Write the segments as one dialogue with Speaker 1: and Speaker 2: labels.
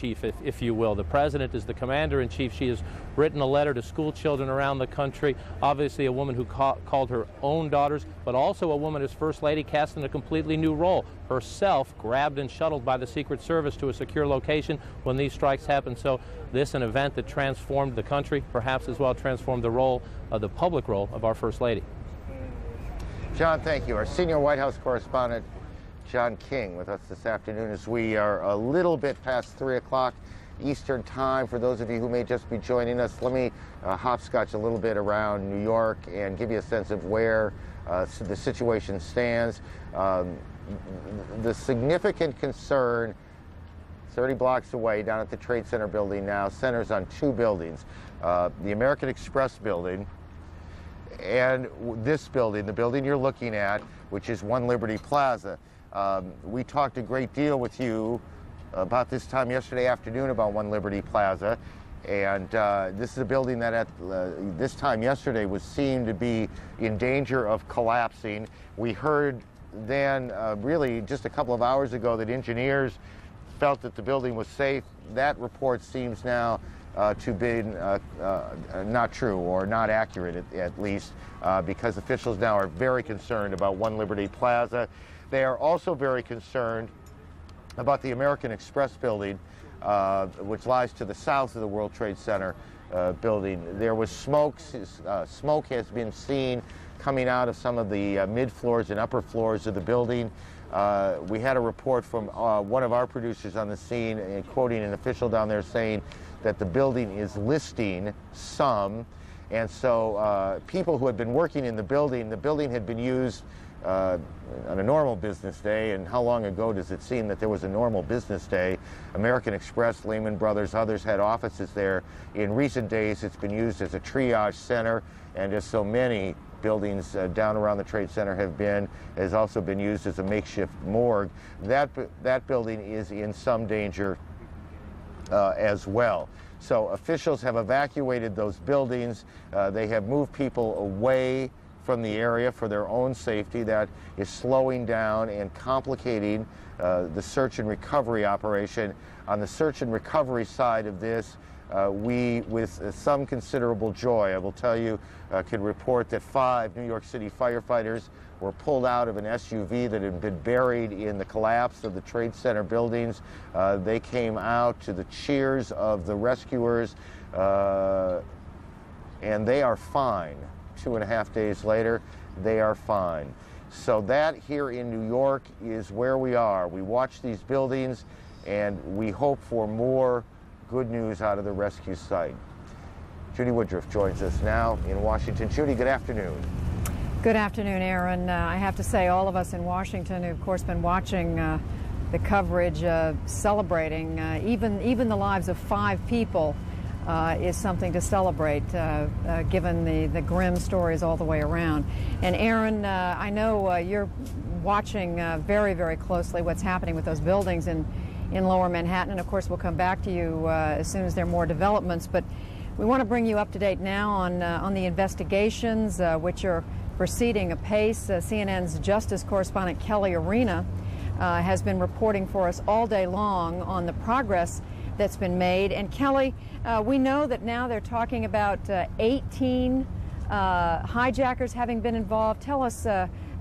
Speaker 1: chief, if you will. The president is the commander-in-chief. She has written a letter to school children around the country, obviously a woman who called her own daughters, but also a woman as First Lady cast in a completely new role, herself grabbed and shuttled by the Secret Service to a secure location when these strikes happened. So this, an event that transformed the country, perhaps as well transformed the role, the public role of our First Lady.
Speaker 2: John, thank you. Our senior White House correspondent, John King, with us this afternoon as we are a little bit past 3 o'clock Eastern Time. For those of you who may just be joining us, let me hopscotch a little bit around New York and give you a sense of where the situation stands. The significant concern 30 blocks away down at the Trade Center building now centers on two buildings. The American Express building and this building, the building you're looking at, which is One Liberty Plaza. We talked a great deal with you about this time yesterday afternoon about One Liberty Plaza, and this is a building that at this time yesterday was seen to be in danger of collapsing. We heard then really just a couple of hours ago that engineers felt that the building was safe. That report seems now to be not true or not accurate at least, because officials now are very concerned about One Liberty Plaza. They are also very concerned about the American Express building, which lies to the south of the World Trade Center building. There was smoke has been seen coming out of some of the mid-floors and upper floors of the building. We had a report from one of our producers on the scene, quoting an official down there saying that the building is listing some, and so people who had been working in the building had been used on a normal business day. And how long ago does it seem that there was a normal business day? American Express, Lehman Brothers, others had offices there. In recent days, it's been used as a triage center, and as so many buildings down around the Trade Center have been, has also been used as a makeshift morgue. That building is in some danger as well. So officials have evacuated those buildings. They have moved people away from the area for their own safety. That is slowing down and complicating the search and recovery operation. On the search and recovery side of this, we, with some considerable joy, I will tell you, can report that 5 New York City firefighters were pulled out of an SUV that had been buried in the collapse of the Trade Center buildings. They came out to the cheers of the rescuers, and they are fine. 2.5 days later, they are fine. So that here in New York is where we are. We watch these buildings, and we hope for more good news out of the rescue site. Judy Woodruff joins us now in Washington. Judy, good afternoon.
Speaker 3: Good afternoon, Aaron. I have to say, all of us in Washington who've, of course, been watching the coverage, celebrating even the lives of 5 people is something to celebrate, given the grim stories all the way around. And Aaron, I know you're watching very, very closely what's happening with those buildings in Lower Manhattan, and of course we'll come back to you as soon as there are more developments. But we want to bring you up to date now on the investigations, which are proceeding apace. CNN's justice correspondent Kelly Arena has been reporting for us all day long on the progress that's been made. And Kelly, we know that now they're talking about 18 hijackers having been involved. Tell us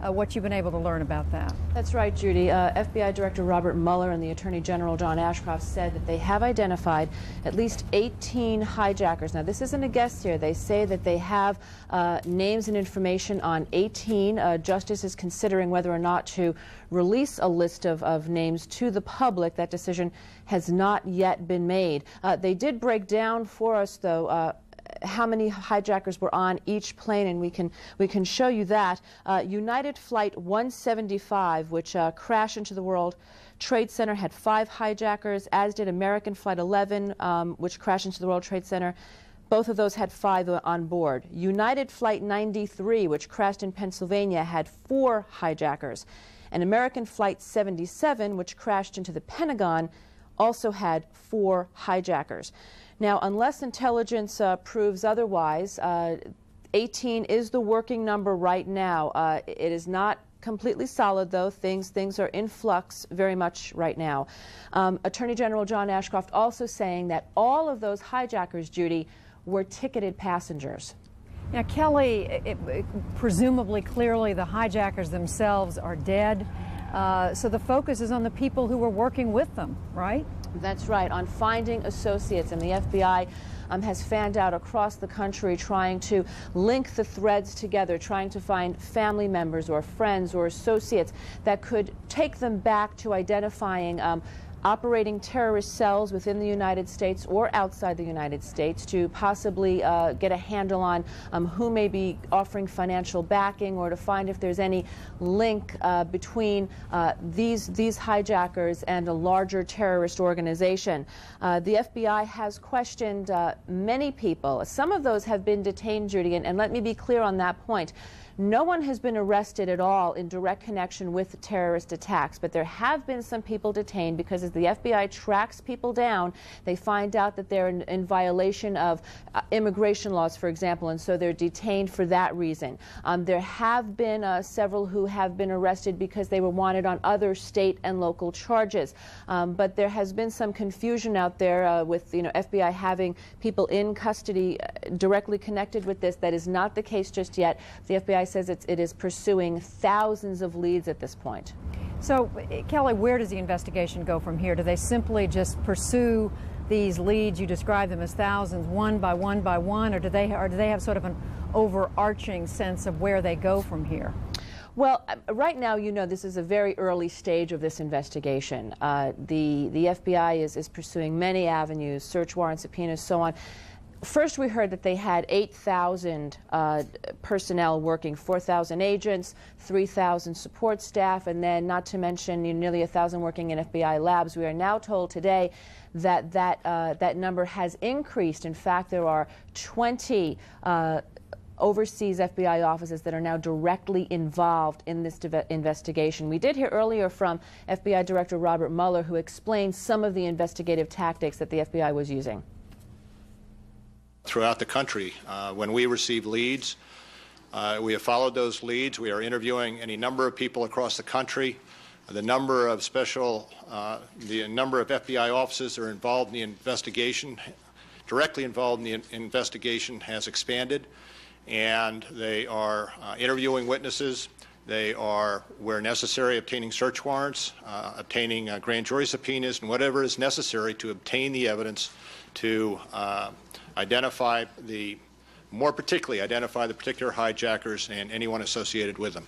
Speaker 3: what you've been able to learn about that.
Speaker 4: That's right, Judy. FBI Director Robert Mueller and the Attorney General John Ashcroft said that they have identified at least 18 hijackers. Now, this isn't a guess here. They say that they have names and information on 18. Justice is considering whether or not to release a list of names to the public. That decision has not yet been made. They did break down for us, though, how many hijackers were on each plane, and we can show you that. United Flight 175, which crashed into the World Trade Center, had 5 hijackers, as did American Flight 11, which crashed into the World Trade Center. Both of those had 5 on board. United Flight 93, which crashed in Pennsylvania, had 4 hijackers. And American Flight 77, which crashed into the Pentagon, also had 4 hijackers. Now, unless intelligence proves otherwise, 18 is the working number right now. It is not completely solid, though. Things are in flux very much right now. Attorney General John Ashcroft also saying that all of those hijackers, Judy, were ticketed passengers.
Speaker 3: Now, Kelly, presumably, clearly, the hijackers themselves are dead. So the focus is on the people who were working with them, right?
Speaker 4: That's right, on finding associates, and the FBI has fanned out across the country trying to link the threads together, trying to find family members or friends or associates that could take them back to identifying operating terrorist cells within the United States or outside the United States, to possibly get a handle on who may be offering financial backing, or to find if there's any link between these hijackers and a larger terrorist organization. The FBI has questioned many people. Some of those have been detained, Judy, and let me be clear on that point. No one has been arrested at all in direct connection with the terrorist attacks, but there have been some people detained because as the FBI tracks people down, they find out that they're in violation of immigration laws, for example, and so they're detained for that reason. There have been several who have been arrested because they were wanted on other state and local charges. But there has been some confusion out there with FBI having people in custody directly connected with this. That is not the case just yet. The FBI says it is pursuing thousands of leads at this point.
Speaker 3: So, Kelly, where does the investigation go from here? Do they simply just pursue these leads? You describe them as thousands, one by one by one, or do they have sort of an overarching sense of where they go from here?
Speaker 4: Well, right now, this is a very early stage of this investigation. The FBI is pursuing many avenues, search warrants, subpoenas, so on. First, we heard that they had 8,000 personnel working, 4,000 agents, 3,000 support staff, and then not to mention nearly 1,000 working in FBI labs. We are now told today that that number has increased. In fact, there are 20 overseas FBI offices that are now directly involved in this investigation. We did hear earlier from FBI Director Robert Mueller, who explained some of the investigative tactics that the FBI was using.
Speaker 5: Throughout the country, when we receive leads, we have followed those leads. We are interviewing any number of people across the country. The number of FBI offices that are involved in the investigation, directly involved in the investigation, has expanded, and they are interviewing witnesses. They are, where necessary, obtaining search warrants, obtaining grand jury subpoenas, and whatever is necessary to obtain the evidence to more particularly identify the particular hijackers and anyone associated with them.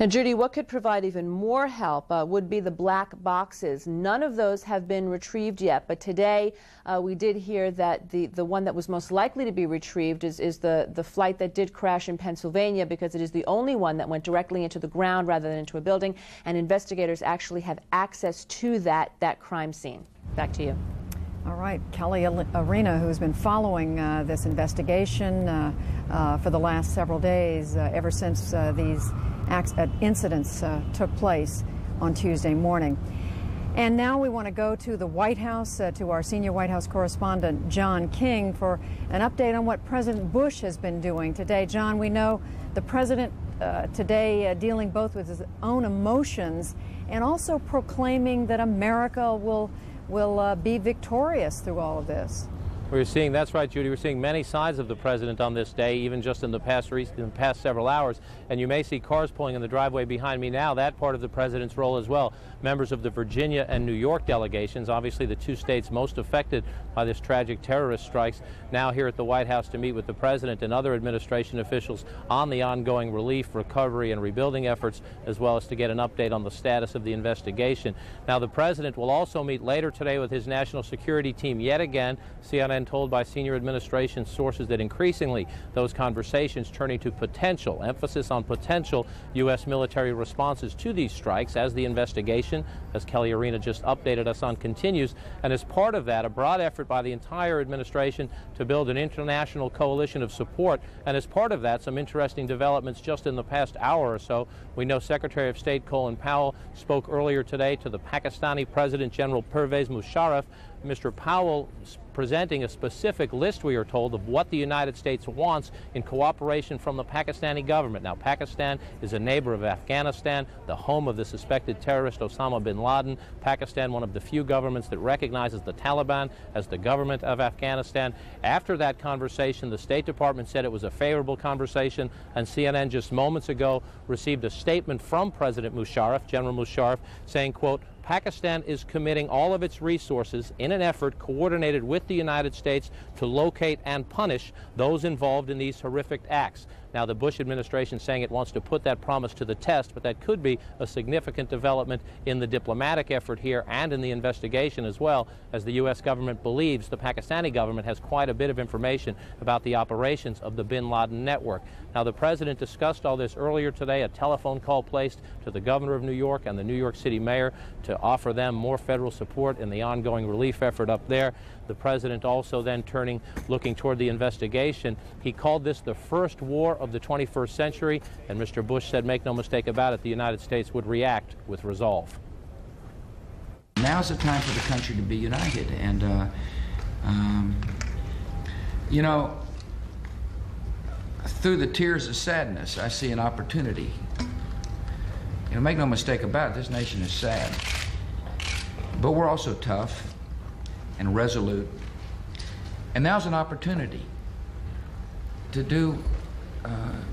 Speaker 4: Now, Judy, what could provide even more help would be the black boxes. None of those have been retrieved yet, but today we did hear that the one that was most likely to be retrieved is the flight that did crash in Pennsylvania, because it is the only one that went directly into the ground rather than into a building, and investigators actually have access to that crime scene. Back to you.
Speaker 3: All right, Kelly Arena, who's been following this investigation for the last several days, ever since these incidents took place on Tuesday morning. And now we want to go to the White House, to our senior White House correspondent, John King, for an update on what President Bush has been doing today. John, we know the president today dealing both with his own emotions and also proclaiming that America will be victorious through all of this.
Speaker 1: We're seeing, that's right, Judy, we're seeing many sides of the president on this day, even just in the past several hours. And you may see cars pulling in the driveway behind me now, that part of the president's role as well. Members of the Virginia and New York delegations, obviously the two states most affected by this tragic terrorist strikes, now here at the White House to meet with the president and other administration officials on the ongoing relief, recovery, and rebuilding efforts, as well as to get an update on the status of the investigation. Now, the president will also meet later today with his national security team yet again. CNN told by senior administration sources that increasingly those conversations turning to potential, emphasis on potential, U.S. military responses to these strikes as the investigation, as Kelly Arena just updated us on, continues. And as part of that, a broad effort by the entire administration to build an international coalition of support. And as part of that, some interesting developments just in the past hour or so. We know Secretary of State Colin Powell spoke earlier today to the Pakistani President General Pervez Musharraf, Mr. Powell presenting a specific list, we are told, of what the United States wants in cooperation from the Pakistani government. Now, Pakistan is a neighbor of Afghanistan, the home of the suspected terrorist Osama bin Laden. Pakistan, one of the few governments that recognizes the Taliban as the government of Afghanistan. After that conversation, the State Department said it was a favorable conversation, and CNN just moments ago received a statement from President Musharraf, General Musharraf, saying, quote, Pakistan is committing all of its resources in an effort coordinated with the United States to locate and punish those involved in these horrific acts. Now, the Bush administration saying it wants to put that promise to the test, but that could be a significant development in the diplomatic effort here and in the investigation as well, as the U.S. government believes the Pakistani government has quite a bit of information about the operations of the bin Laden network. Now, the president discussed all this earlier today, a telephone call placed to the governor of New York and the New York City mayor to offer them more federal support in the ongoing relief effort up there. The president also then looking toward the investigation. He called this the first war of the 21st century, and Mr. Bush said, make no mistake about it, the United States would react with resolve.
Speaker 6: Now's the time for the country to be united, and you know, through the tears of sadness, I see an opportunity. You know, make no mistake about it, this nation is sad, but we're also tough and resolute, and now's an opportunity to do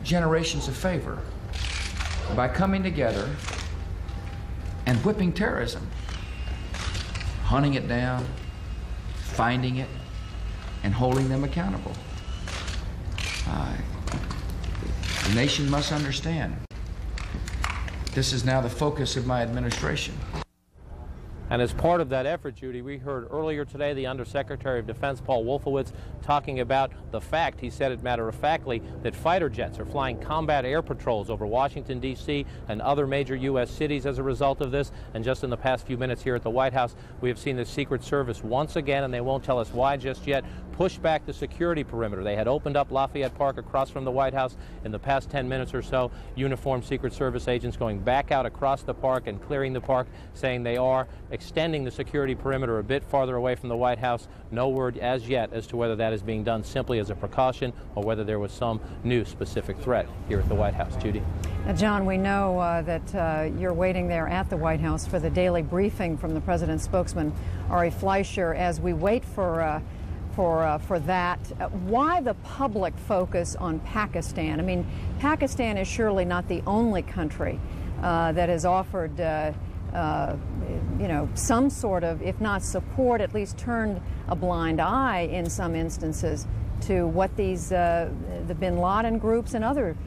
Speaker 6: generations a favor by coming together and whipping terrorism, hunting it down, finding it, and holding them accountable. The nation must understand this is now the focus of my administration.
Speaker 1: And as part of that effort, Judy, we heard earlier today the Undersecretary of Defense, Paul Wolfowitz, talking about the fact, he said it matter-of-factly, that fighter jets are flying combat air patrols over Washington, D.C. and other major U.S. cities as a result of this. And just in the past few minutes here at the White House, we have seen the Secret Service once again, and they won't tell us why just yet, push back the security perimeter. They had opened up Lafayette Park across from the White House. In the past 10 minutes or so, uniformed Secret Service agents going back out across the park and clearing the park, saying they are extending the security perimeter a bit farther away from the White House. No word as yet as to whether that is being done simply as a precaution or whether there was some new specific threat here at the White House. Judy?
Speaker 3: Now, John, we know that you're waiting there at the White House for the daily briefing from the president's spokesman, Ari Fleischer. As we wait for that, why the public focus on Pakistan? I mean, Pakistan is surely not the only country that has offered you know, some sort of, if not support, at least turned a blind eye in some instances to what these the bin Laden groups and other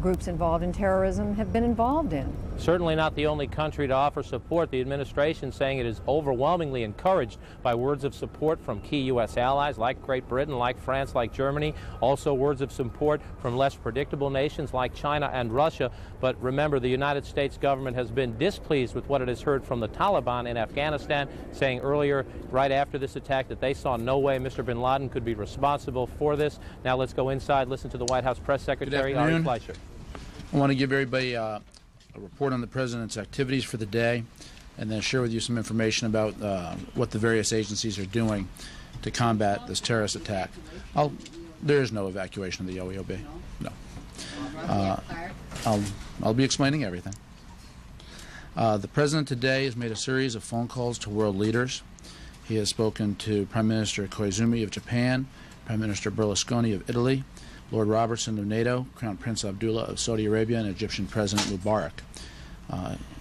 Speaker 3: groups involved in terrorism have been involved in.
Speaker 1: Certainly not the only country to offer support. The administration saying it is overwhelmingly encouraged by words of support from key U.S. allies like Great Britain, like France, like Germany. Also words of support from less predictable nations like China and Russia. But remember, the United States government has been displeased with what it has heard from the Taliban in Afghanistan, saying earlier, right after this attack, that they saw no way Mr. bin Laden could be responsible for this. Now let's go inside, listen to the White House Press Secretary, Ari Fleischer.
Speaker 7: I want to give everybody a report on the President's activities for the day and then share with you some information about what the various agencies are doing to combat this terrorist attack. There is no evacuation of the OEOB. No. I'll be explaining everything. The President today has made a series of phone calls to world leaders. He has spoken to Prime Minister Koizumi of Japan, Prime Minister Berlusconi of Italy, Lord Robertson of NATO, Crown Prince Abdullah of Saudi Arabia, and Egyptian President Mubarak.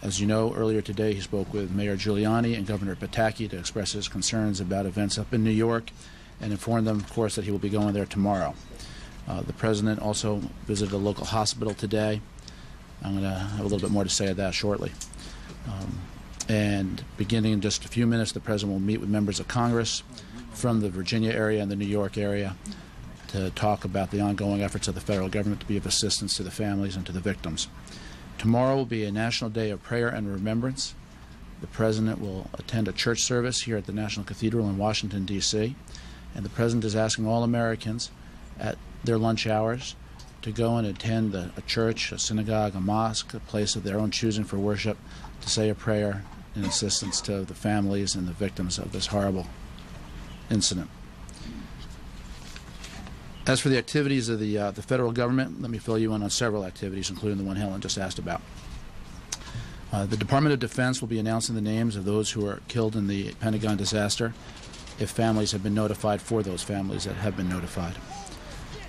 Speaker 7: As you know, earlier today he spoke with Mayor Giuliani and Governor Pataki to express his concerns about events up in New York and inform them, of course, that he will be going there tomorrow. The President also visited a local hospital today. I'm going to have a little bit more to say of that shortly. And beginning in just a few minutes, the President will meet with members of Congress from the Virginia area and the New York area to talk about the ongoing efforts of the federal government to be of assistance to the families and to the victims. Tomorrow will be a national day of prayer and remembrance. The President will attend a church service here at the National Cathedral in Washington, D.C., and the President is asking all Americans at their lunch hours to go and attend a church, a synagogue, a mosque, a place of their own choosing for worship, to say a prayer in assistance to the families and the victims of this horrible incident. As for the activities of the federal government, let me fill you in on several activities, including the one Helen just asked about. The Department of Defense will be announcing the names of those who are killed in the Pentagon disaster if families have been notified for those families that have been notified.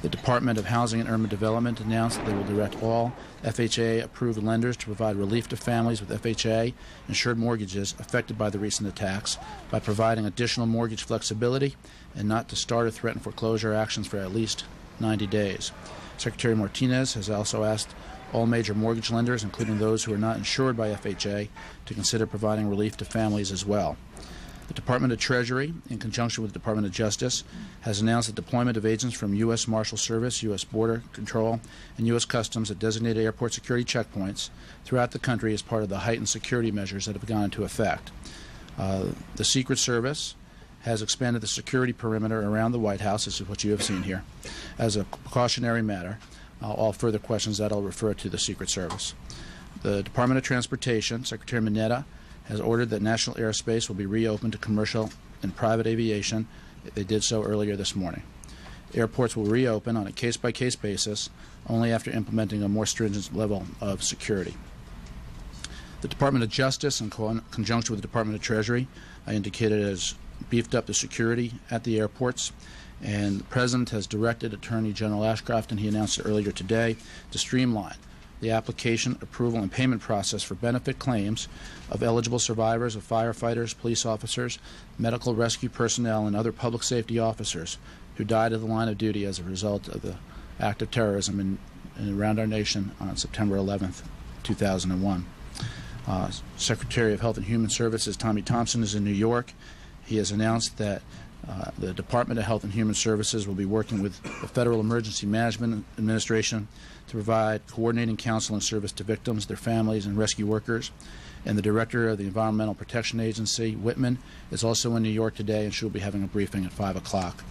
Speaker 7: The Department of Housing and Urban Development announced that they will direct all FHA-approved lenders to provide relief to families with FHA-insured mortgages affected by the recent attacks by providing additional mortgage flexibility and not to start or threaten foreclosure actions for at least 90 days. Secretary Martinez has also asked all major mortgage lenders, including those who are not insured by FHA, to consider providing relief to families as well. The Department of Treasury, in conjunction with the Department of Justice, has announced the deployment of agents from U.S. Marshal Service, U.S. Border Control, and U.S. Customs at designated airport security checkpoints throughout the country as part of the heightened security measures that have gone into effect. The Secret Service has expanded the security perimeter around the White House, this is what you have seen here, as a precautionary matter. All further questions that I'll refer to the Secret Service. The Department of Transportation, Secretary Mineta, has ordered that national airspace will be reopened to commercial and private aviation. They did so earlier this morning. Airports will reopen on a case-by-case basis only after implementing a more stringent level of security. The Department of Justice, in conjunction with the Department of Treasury, I indicated, has beefed up the security at the airports. And the President has directed Attorney General Ashcroft, and he announced it earlier today, to streamline the application, approval, and payment process for benefit claims of eligible survivors of firefighters, police officers, medical rescue personnel, and other public safety officers who died in the line of duty as a result of the act of terrorism in around our nation on September 11th, 2001. Secretary of Health and Human Services Tommy Thompson is in New York. He has announced that the Department of Health and Human Services will be working with the Federal Emergency Management Administration to provide coordinating counsel and service to victims, their families, and rescue workers. And the Director of the Environmental Protection Agency, Whitman, is also in New York today, and she'll be having a briefing at 5 o'clock.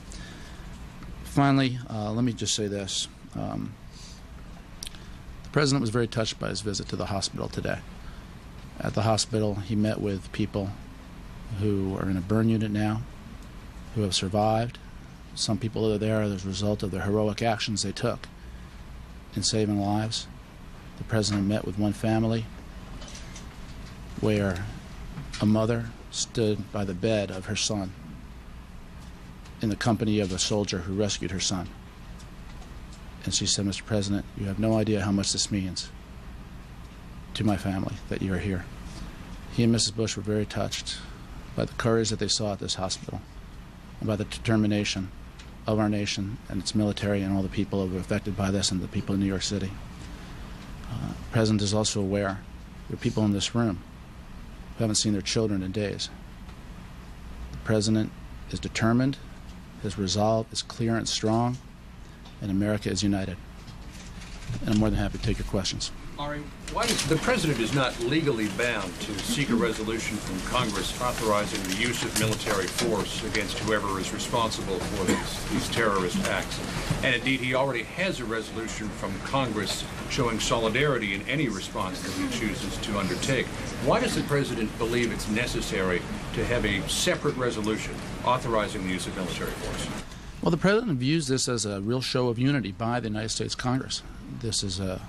Speaker 7: Finally, let me just say this. The President was very touched by his visit to the hospital today. At the hospital, he met with people who are in a burn unit now, who have survived. Some people are there as a result of the heroic actions they took in saving lives. The President met with one family where a mother stood by the bed of her son in the company of a soldier who rescued her son. And she said, "Mr. President, you have no idea how much this means to my family that you are here." He and Mrs. Bush were very touched by the courage that they saw at this hospital, and by the determination of our nation and its military and all the people who are affected by this and the people in New York City. The President is also aware there are people in this room who haven't seen their children in days. The President is determined, his resolve is clear and strong, and America is united. And I'm more than happy to take your questions.
Speaker 8: Ari, the President is not legally bound to seek a resolution from Congress authorizing the use of military force against whoever is responsible for these terrorist acts. And indeed, he already has a resolution from Congress showing solidarity in any response that he chooses to undertake. Why does the President believe it's necessary to have a separate resolution authorizing the use of military force?
Speaker 7: Well, the President views this as a real show of unity by the United States Congress. This is a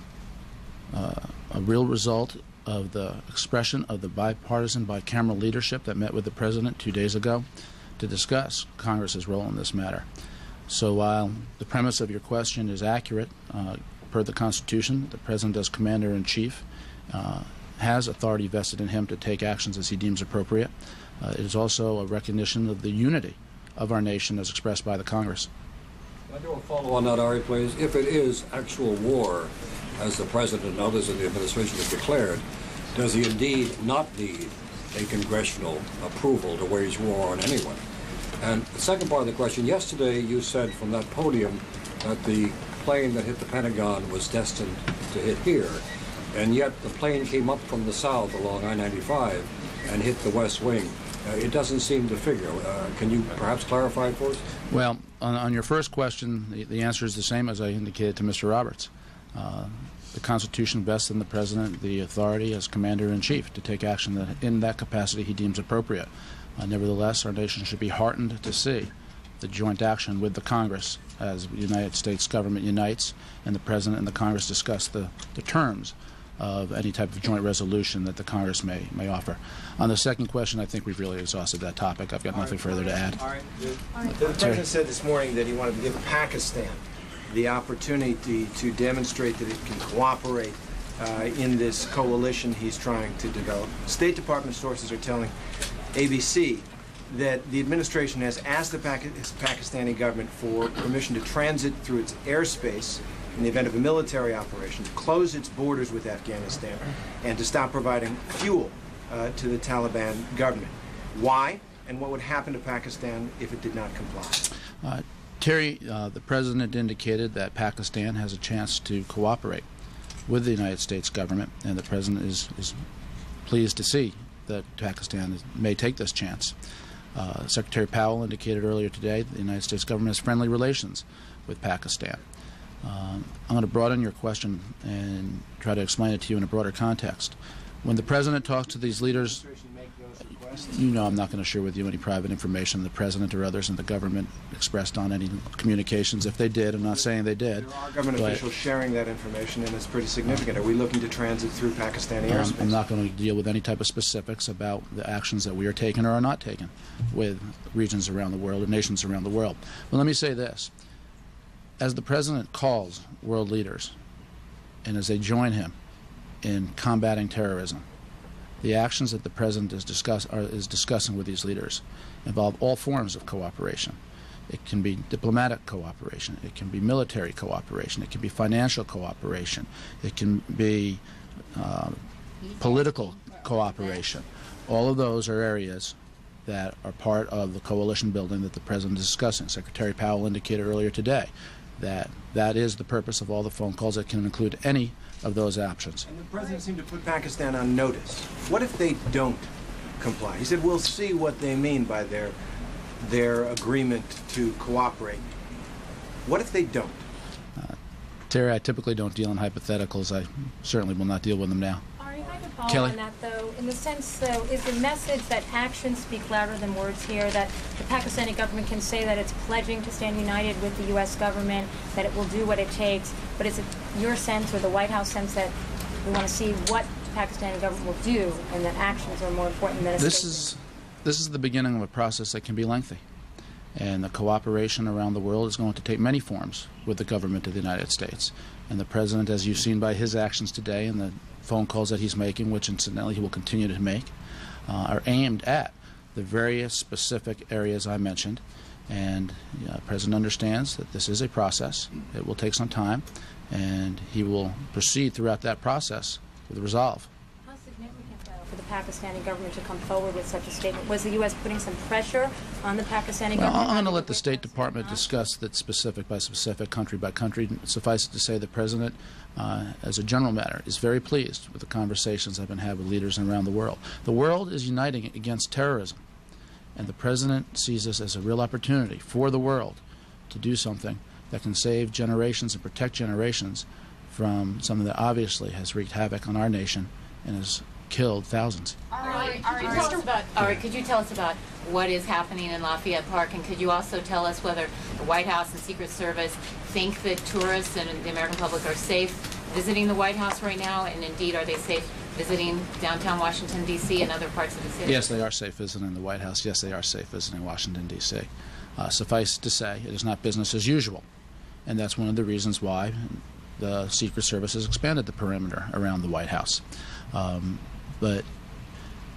Speaker 7: real result of the expression of the bipartisan, bicameral leadership that met with the President 2 days ago to discuss Congress's role in this matter. So while the premise of your question is accurate, per the Constitution, the President as Commander-in-Chief has authority vested in him to take actions as he deems appropriate. It is also a recognition of the unity of our nation as expressed by the Congress.
Speaker 9: Can I do a follow on that, Ari, please? If it is actual war, as the President and others in the administration have declared, does he indeed not need a congressional approval to wage war on anyone? And the second part of the question, yesterday you said from that podium that the plane that hit the Pentagon was destined to hit here, and yet the plane came up from the south along I-95 and hit the West Wing. It doesn't seem to figure. Can you perhaps clarify it for us?
Speaker 7: Well, on your first question, the answer is the same as I indicated to Mr. Roberts. The Constitution vests in the President the authority as Commander-in-Chief to take action that in that capacity he deems appropriate. Nevertheless, our nation should be heartened to see the joint action with the Congress as the United States government unites and the President and the Congress discuss the terms of any type of joint resolution that the Congress may offer. On the second question, I think we've really exhausted that topic. I've got nothing further to add.
Speaker 10: All right. The President said this morning that he wanted to give Pakistan the opportunity to demonstrate that it can cooperate in this coalition he's trying to develop. State Department sources are telling ABC that the administration has asked the Pakistani government for permission to transit through its airspace in the event of a military operation, to close its borders with Afghanistan, and to stop providing fuel to the Taliban government. Why, and what would happen to Pakistan if it did not comply?
Speaker 7: Terry, the President indicated that Pakistan has a chance to cooperate with the United States government, and the President is pleased to see that Pakistan may take this chance. Secretary Powell indicated earlier today that the United States government has friendly relations with Pakistan. I'm going to broaden your question and try to explain it to you in a broader context. When the President talks to these leaders, you know I'm not going to share with you any private information the President or others in the government expressed on any communications. If they did, I'm not saying they did.
Speaker 10: There are government officials sharing that information, and it's pretty significant. Are we looking to transit through Pakistani airspace?
Speaker 7: I'm not going to deal with any type of specifics about the actions that we are taking or are not taking with regions around the world or nations around the world. But let me say this. As the President calls world leaders and as they join him in combating terrorism, the actions that the President is discussing with these leaders involve all forms of cooperation. It can be diplomatic cooperation. It can be military cooperation. It can be financial cooperation. It can be political cooperation. All of those are areas that are part of the coalition building that the President is discussing. Secretary Powell indicated earlier today that that is the purpose of all the phone calls that can include any of those options.
Speaker 10: And the President seemed to put Pakistan on notice. What if they don't comply? He said, we'll see what they mean by their agreement to cooperate. What if they don't?
Speaker 7: Terry, I typically don't deal in hypotheticals. I certainly will not deal with them now.
Speaker 11: Ari, if I could follow
Speaker 7: Kelly?
Speaker 11: on that, though, in the sense, though, is the message that actions speak louder than words here, that the Pakistani government can say that it's pledging to stand united with the U.S. government, that it will do what it takes, but is it your sense or the White House sense that we want to see what the Pakistani government will do and that actions are more important than a statement?
Speaker 7: This is the beginning of a process that can be lengthy. And the cooperation around the world is going to take many forms with the government of the United States. And the President, as you've seen by his actions today and the phone calls that he's making, which incidentally he will continue to make, are aimed at the various specific areas I mentioned. And the President understands that this is a process. It will take some time, and he will proceed throughout that process with resolve.
Speaker 11: How significant, though, for the Pakistani government to come forward with such a statement? Was the U.S. putting some pressure on the Pakistani government?
Speaker 7: I'm going to let the State Department discuss that specific by specific, country by country. Suffice it to say, the President, as a general matter, is very pleased with the conversations I've been having with leaders around the world. The world is uniting against terrorism, and the President sees this as a real opportunity for the world to do something that can save generations and protect generations from something that obviously has wreaked havoc on our nation and has killed thousands.
Speaker 12: Ari, could you tell us about what is happening in Lafayette Park, and could you also tell us whether the White House and Secret Service think that tourists and the American public are safe visiting the White House right now, and indeed are they safe visiting downtown Washington, D.C. and other parts of the city?
Speaker 7: Yes, they are safe visiting the White House. Yes, they are safe visiting Washington, D.C. Suffice to say, it is not business as usual, and that's one of the reasons why the Secret Service has expanded the perimeter around the White House. But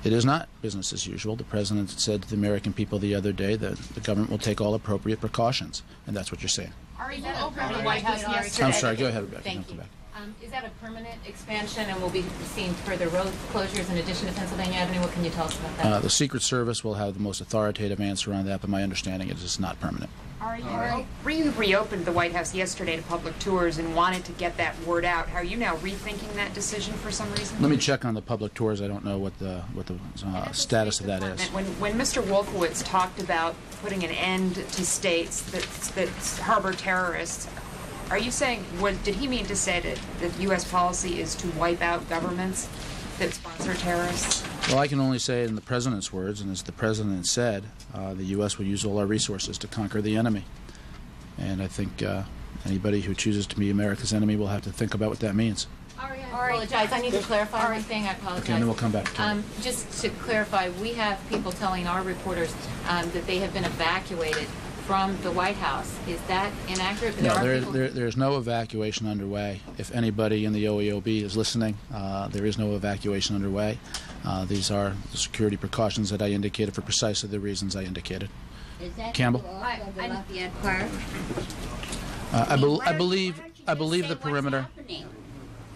Speaker 7: it is not business as usual. The President said to the American people the other day that the government will take all appropriate precautions, and that's what you're saying.
Speaker 12: Ari, you opened the White House yesterday.
Speaker 7: I'm sorry, go ahead, Rebecca.
Speaker 12: Thank you. Is that a permanent expansion, and we'll be seeing further road closures in addition to Pennsylvania Avenue? What can you tell us about that?
Speaker 7: The Secret Service will have the most authoritative answer on that, but my understanding is it's not permanent.
Speaker 13: You reopened the White House yesterday to public tours and wanted to get that word out. How are you now rethinking that decision for some reason?
Speaker 7: Let me check on the public tours. I don't know what the status of that is.
Speaker 13: When Mr. Wolfowitz talked about putting an end to states that harbor terrorists, are you saying, did he mean to say that the U.S. policy is to wipe out governments that sponsor terrorists?
Speaker 7: Well, I can only say it in the President's words, and as the President said, the U.S. will use all our resources to conquer the enemy. And I think anybody who chooses to be America's enemy will have to think about what that means.
Speaker 12: I apologize. I need to clarify one thing. I apologize.
Speaker 7: Okay, and then we'll come back to it.
Speaker 12: Just to clarify, we have people telling our reporters that they have been evacuated from the White House. Is that inaccurate?
Speaker 7: No, there's no evacuation underway. If anybody in the OEOB is listening, there is no evacuation underway. These are the security precautions that I indicated for precisely the reasons I indicated.
Speaker 14: Is that
Speaker 7: Campbell?
Speaker 14: the Lafayette Park?
Speaker 7: I believe the perimeter.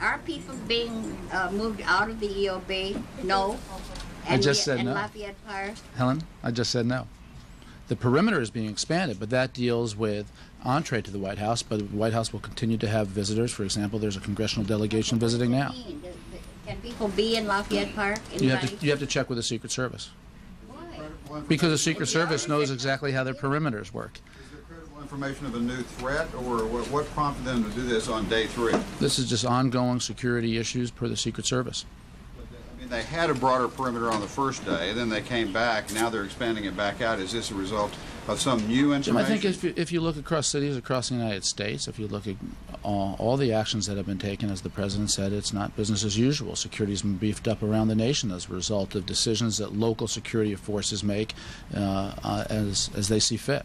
Speaker 14: Are people being moved out of the EOB? No.
Speaker 7: I just said no.
Speaker 14: Lafayette Park?
Speaker 7: Helen, I just said no. The perimeter is being expanded, but that deals with entree to the White House, but the White House will continue to have visitors. For example, there's a congressional delegation visiting now.
Speaker 14: Can people be in Lafayette Park?
Speaker 7: You have to check with the Secret Service.
Speaker 14: Why?
Speaker 7: Because the Secret Service knows exactly how their perimeters work.
Speaker 15: Is there credible information of a new threat, or what prompted them to do this on day 3?
Speaker 7: This is just ongoing security issues per the Secret Service.
Speaker 15: I mean, they had a broader perimeter on the first day, then they came back, now they're expanding it back out. Is this a result of some new information?
Speaker 7: Jim, I think if you look across cities across the United States, if you look at all the actions that have been taken, as the President said, it's not business as usual. Security has been beefed up around the nation as a result of decisions that local security forces make as they see fit.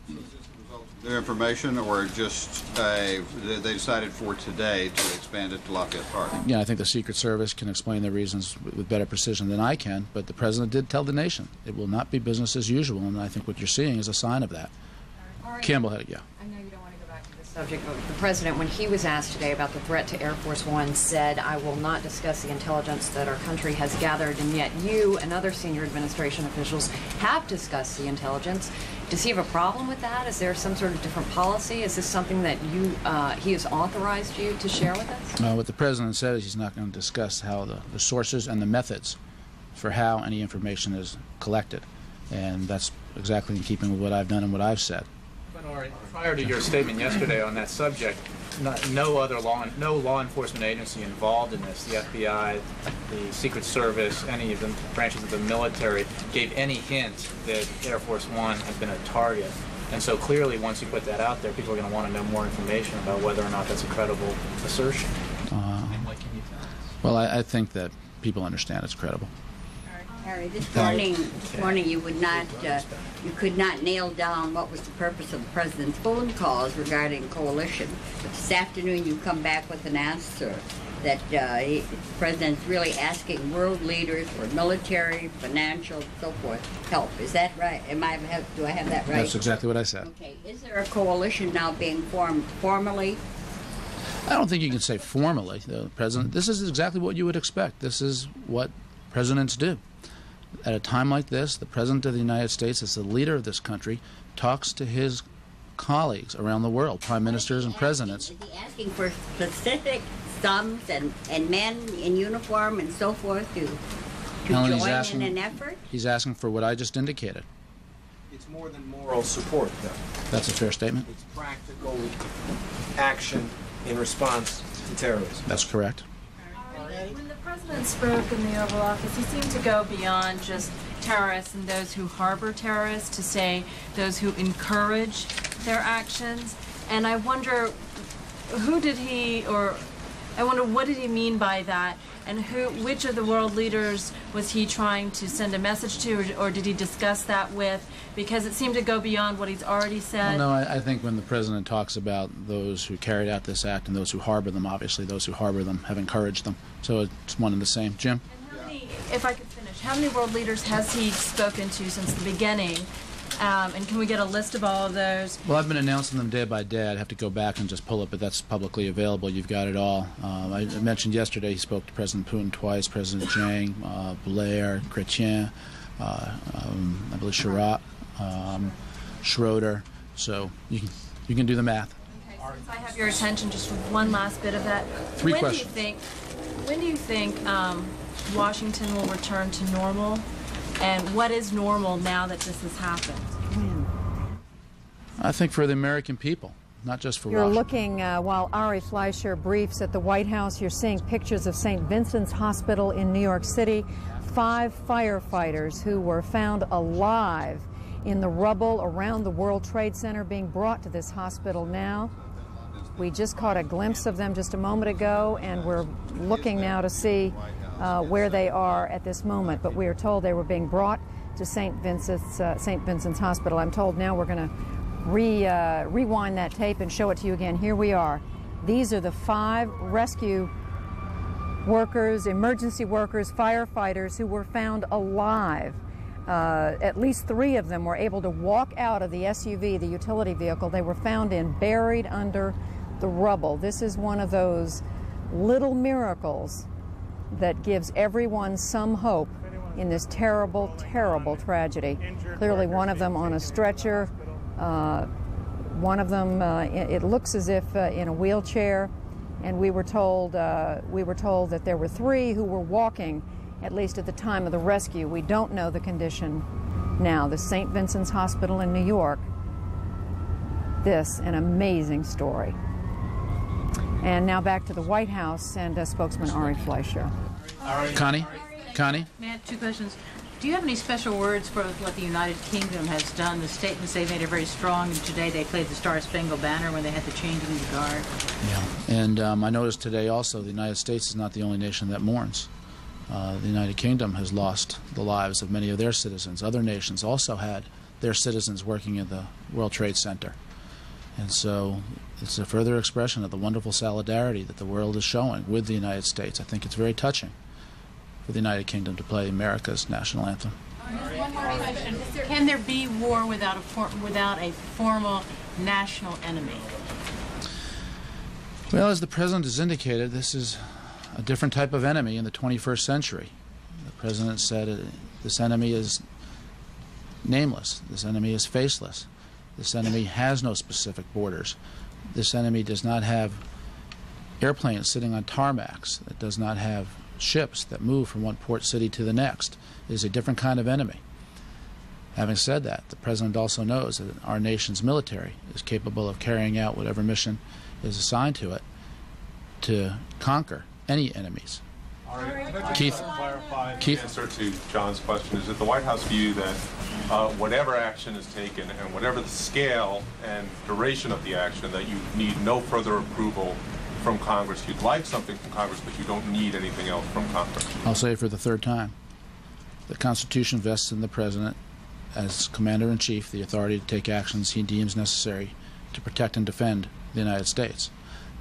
Speaker 15: New information, or just they decided for today to expand it to Lafayette Park?
Speaker 7: Yeah, I think the Secret Service can explain the reasons with better precision than I can, but the President did tell the nation it will not be business as usual, and I think what you're seeing is a sign of that. Campbell had it, yeah.
Speaker 16: I know you don't want to go back to this subject, but the President, when he was asked today about the threat to Air Force One, said, "I will not discuss the intelligence that our country has gathered," and yet you and other senior administration officials have discussed the intelligence. Does he have a problem with that? Is there some sort of different policy? Is this something that he has authorized you to share with us?
Speaker 7: What the President said is he's not going to discuss how the sources and the methods for how any information is collected, and that's exactly in keeping with what I've done and what I've said.
Speaker 17: But prior to your statement yesterday on that subject, no law enforcement agency involved in this, the FBI, the Secret Service, any of the branches of the military, gave any hint that Air Force One had been a target. And so clearly, once you put that out there, people are going to want to know more information about whether or not that's a credible assertion.
Speaker 7: Well, I think that people understand it's credible.
Speaker 14: Harry, this morning you could not nail down what was the purpose of the President's phone calls regarding coalition. But this afternoon you come back with an answer that the President's really asking world leaders for military, financial, so forth, help. Is that right? Do I have that right?
Speaker 7: That's exactly what I said.
Speaker 14: Okay. Is there a coalition now being formed formally?
Speaker 7: I don't think you can say formally, the President. This is exactly what you would expect. This is what presidents do. At a time like this, the President of the United States, as the leader of this country, talks to his colleagues around the world, prime ministers and presidents.
Speaker 14: Is he asking for specific sums and men in uniform and so forth to
Speaker 7: Helen,
Speaker 14: join in an effort?
Speaker 7: He's asking for what I just indicated.
Speaker 10: It's more than moral support, though.
Speaker 7: That's a fair statement.
Speaker 10: It's practical action in response to terrorism.
Speaker 7: That's correct.
Speaker 18: When the President spoke in the Oval Office, he seemed to go beyond just terrorists and those who harbor terrorists to say those who encourage their actions. And I wonder, what did he mean by that? And which of the world leaders was he trying to send a message to, or did he discuss that with? Because it seemed to go beyond what he's already said.
Speaker 7: Well, no, I think when the President talks about those who carried out this act and those who harbor them, obviously those who harbor them have encouraged them. So it's one and the same. Jim?
Speaker 18: And how many, if I could finish, how many world leaders has he spoken to since the beginning? And can we get a list of all of those?
Speaker 7: Well, I've been announcing them day by day. I'd have to go back and just pull it, but that's publicly available. You've got it all. I mentioned yesterday he spoke to President Putin twice, President Jiang, Blair, Chrétien, I believe Chirac, Schroeder. So you can do the math.
Speaker 18: Okay, since I have your attention, just one last bit of that.
Speaker 7: Three questions.
Speaker 18: When do you think Washington will return to normal? And what is normal now that this has happened?
Speaker 7: I think for the American people, not just for
Speaker 3: You're
Speaker 7: Washington.
Speaker 3: looking, while Ari Fleischer briefs at the White House, you're seeing pictures of St. Vincent's Hospital in New York City. 5 firefighters who were found alive in the rubble around the World Trade Center being brought to this hospital now. We just caught a glimpse of them just a moment ago, and we're looking now to see where they are at this moment. But we are told they were being brought to St. Vincent's Hospital. I'm told now we're going to rewind that tape and show it to you again. Here we are. These are the 5 rescue workers, emergency workers, firefighters who were found alive. At least 3 of them were able to walk out of the SUV, the utility vehicle they were found in, buried under the rubble. This is one of those little miracles that gives everyone some hope in this terrible, terrible tragedy. Clearly one of them on a stretcher, one of them, it looks as if in a wheelchair, and we were told that there were 3 who were walking, at least at the time of the rescue. We don't know the condition now. The St. Vincent's Hospital in New York. This, an amazing story. And now back to the White House and spokesman Ari Fleischer.
Speaker 7: Connie?
Speaker 19: Matt, 2 questions. Do you have any special words for what the United Kingdom has done? The statements they made are very strong, and today they played the Star-Spangled Banner when they had the changing of the guard.
Speaker 7: Yeah, and I noticed today also the United States is not the only nation that mourns. The United Kingdom has lost the lives of many of their citizens. Other nations also had their citizens working in the World Trade Center. And so it's a further expression of the wonderful solidarity that the world is showing with the United States. I think it's very touching for the United Kingdom to play America's national anthem.
Speaker 19: One more question. Can there be war without a formal national enemy?
Speaker 7: Well, as the President has indicated, this is a different type of enemy in the 21st century. The President said this enemy is nameless. This enemy is faceless. This enemy has no specific borders. This enemy does not have airplanes sitting on tarmacs. It does not have ships that move from one port city to the next. It is a different kind of enemy. Having said that, the President also knows that our nation's military is capable of carrying out whatever mission is assigned to it to conquer any enemies. Keith?
Speaker 20: The answer to John's question is that the White House view that whatever action is taken and whatever the scale and duration of the action, that you need no further approval from Congress. You'd like something from Congress, but you don't need anything else from Congress.
Speaker 7: I'll say it for the 3rd time. The Constitution vests in the President, as Commander-in-Chief, the authority to take actions he deems necessary to protect and defend the United States.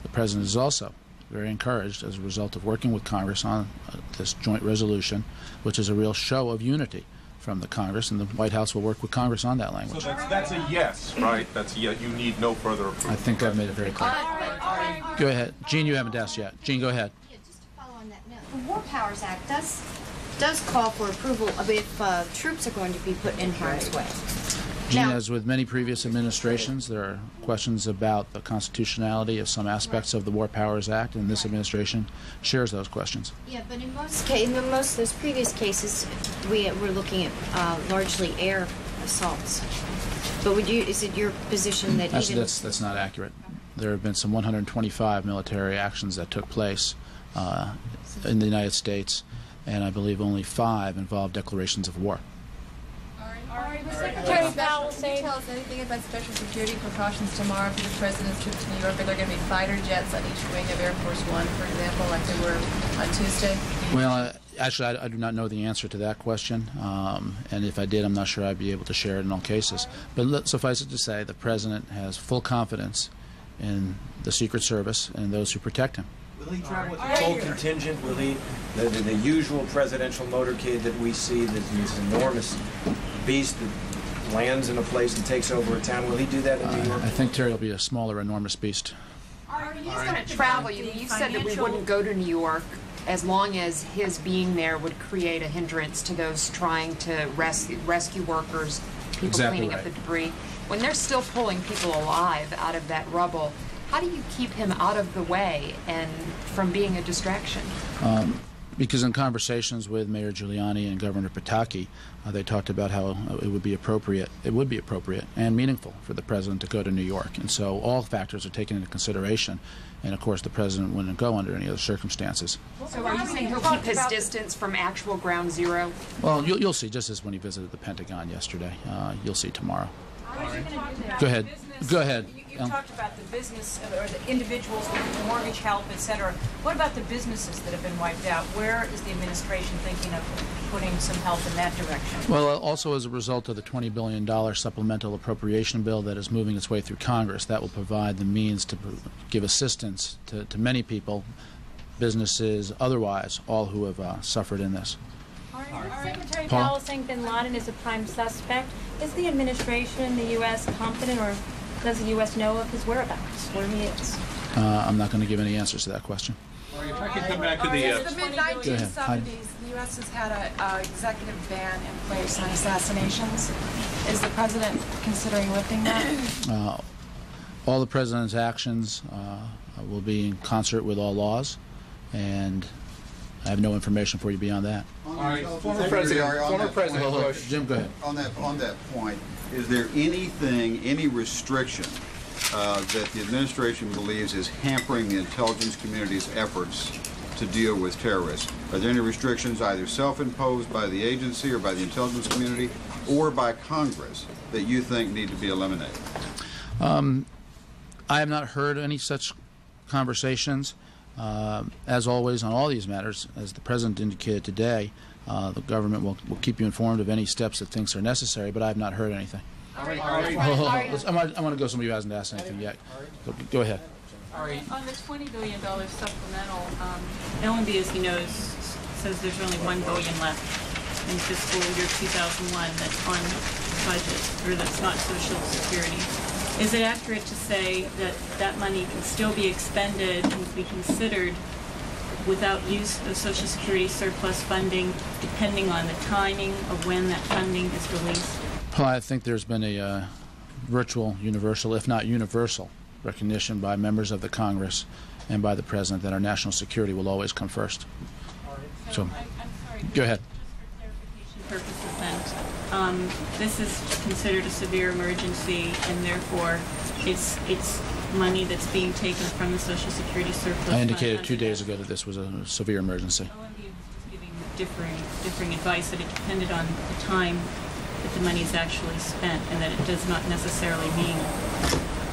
Speaker 7: The President is also very encouraged as a result of working with Congress on this joint resolution, which is a real show of unity from the Congress, and the White House will work with Congress on that language.
Speaker 20: So that's a yes, right? That's a yes. You need no further approval.
Speaker 7: I think I've made it very clear. Go ahead. Gene, you haven't asked yet. Gene, go ahead.
Speaker 21: Yeah, just to follow on that note, the War Powers Act does call for approval of if troops are going to be put in harm's way.
Speaker 7: Gene, as with many previous administrations, there are questions about the constitutionality of some aspects of the War Powers Act, and this administration shares those questions.
Speaker 21: Yeah, but in most of those previous cases, we're looking at largely air assaults. But is it your position that
Speaker 7: that's not accurate. There have been some 125 military actions that took place in the United States, and I believe only 5 involved declarations of war.
Speaker 22: Secretary Powell, can you tell us anything about special security precautions tomorrow for the President's trip to New York? Are there going to be fighter jets on each wing of Air Force One, for example, like there were on Tuesday?
Speaker 7: Well, actually, I do not know the answer to that question, and if I did, I'm not sure I'd be able to share it in all cases. But suffice it to say, the President has full confidence in the Secret Service and those who protect him.
Speaker 10: Will he travel with the full contingent? Will he, the usual presidential motorcade that we see, this enormous beast that lands in a place and takes over a town, will he do that in New York?
Speaker 7: I think Terry will be a smaller, enormous beast.
Speaker 13: He's going to travel. You said that we wouldn't go to New York as long as his being there would create a hindrance to those trying to rescue workers, people cleaning up the debris. When they're still pulling people alive out of that rubble, how do you keep him out of the way and from being a distraction?
Speaker 7: Because in conversations with Mayor Giuliani and Governor Pataki, they talked about how it would be appropriate and meaningful for the president to go to New York. And so all factors are taken into consideration. And of course, the president wouldn't go under any other circumstances.
Speaker 13: So are you saying he'll keep his distance from actual ground zero?
Speaker 7: Well, you'll see, just as when he visited the Pentagon yesterday. You'll see tomorrow. Go ahead. Go ahead.
Speaker 2: You talked about the business or the individuals with mortgage help, et cetera. What about the businesses that have been wiped out? Where is the administration thinking of putting some help in that direction?
Speaker 7: Well, also as a result of the $20 billion supplemental appropriation bill that is moving its way through Congress, that will provide the means to give assistance to many people, businesses, otherwise, all who have suffered in this.
Speaker 11: Secretary
Speaker 7: Paul?
Speaker 11: Powell saying bin Laden is a prime suspect. Is the administration, the U.S., confident, or does the U.S. know of his whereabouts, where he is?
Speaker 7: I'm not going to give any answers to that question.
Speaker 8: If I could come back to the...
Speaker 22: Since the mid-1970s, the U.S. has had an executive ban in place on assassinations. Is the president considering lifting that?
Speaker 7: All the president's actions will be in concert with all laws, and I have no information for you beyond that.
Speaker 8: Former President Bush.
Speaker 7: Jim, go ahead.
Speaker 15: On that point, is there anything, any restriction that the administration believes is hampering the intelligence community's efforts to deal with terrorists? Are there any restrictions either self-imposed by the agency or by the intelligence community or by Congress that you think need to be eliminated?
Speaker 7: I have not heard any such conversations. As always on all these matters, as the President indicated today, the government will keep you informed of any steps it thinks are necessary, but I have not heard anything. I want to go somebody who hasn't asked anything yet. Go ahead.
Speaker 19: On the $20 billion supplemental, LNB, as he knows, says there's only $1 billion left in fiscal year 2001 that's on budget, or that's not Social Security. Is it accurate to say that that money can still be expended and be considered without use of Social Security surplus funding, depending on the timing of when that funding is released?
Speaker 7: Well, I think there's been a virtual, universal, if not universal, recognition by members of the Congress and by the President that our national security will always come first. So,
Speaker 19: I'm sorry,
Speaker 7: go ahead.
Speaker 19: Just for clarification purposes then, this is considered a severe emergency, and therefore it's money that's being taken from the Social Security surplus.
Speaker 7: I indicated 2 days ago that this was a severe emergency.
Speaker 19: OMB was giving differing advice that it depended on the time that the money is actually spent, and that it does not necessarily mean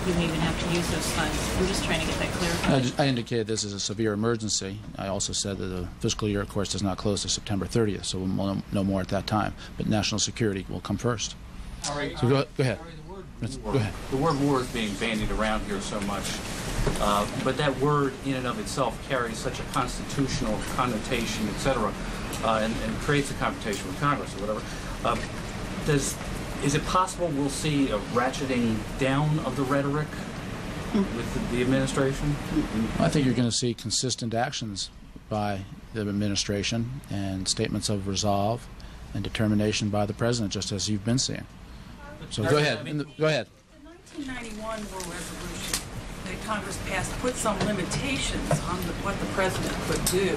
Speaker 19: you even have to use those funds. I'm just trying to get that clarified.
Speaker 7: I indicated this as a severe emergency. I also said that the fiscal year, of course, does not close to September 30th, so we'll know more at that time. But national security will come first.
Speaker 5: All right.
Speaker 7: So go ahead.
Speaker 5: Go ahead. The word war is being bandied around here so much, but that word in and of itself carries such a constitutional connotation, etc., and creates a confrontation with Congress or whatever. Is it possible we'll see a ratcheting down of the rhetoric with the administration?
Speaker 7: I think you're going to see consistent actions by the administration and statements of resolve and determination by the President, just as you've been seeing. So go ahead. Go ahead.
Speaker 2: The 1991 war resolution that Congress passed put some limitations on what the President could do.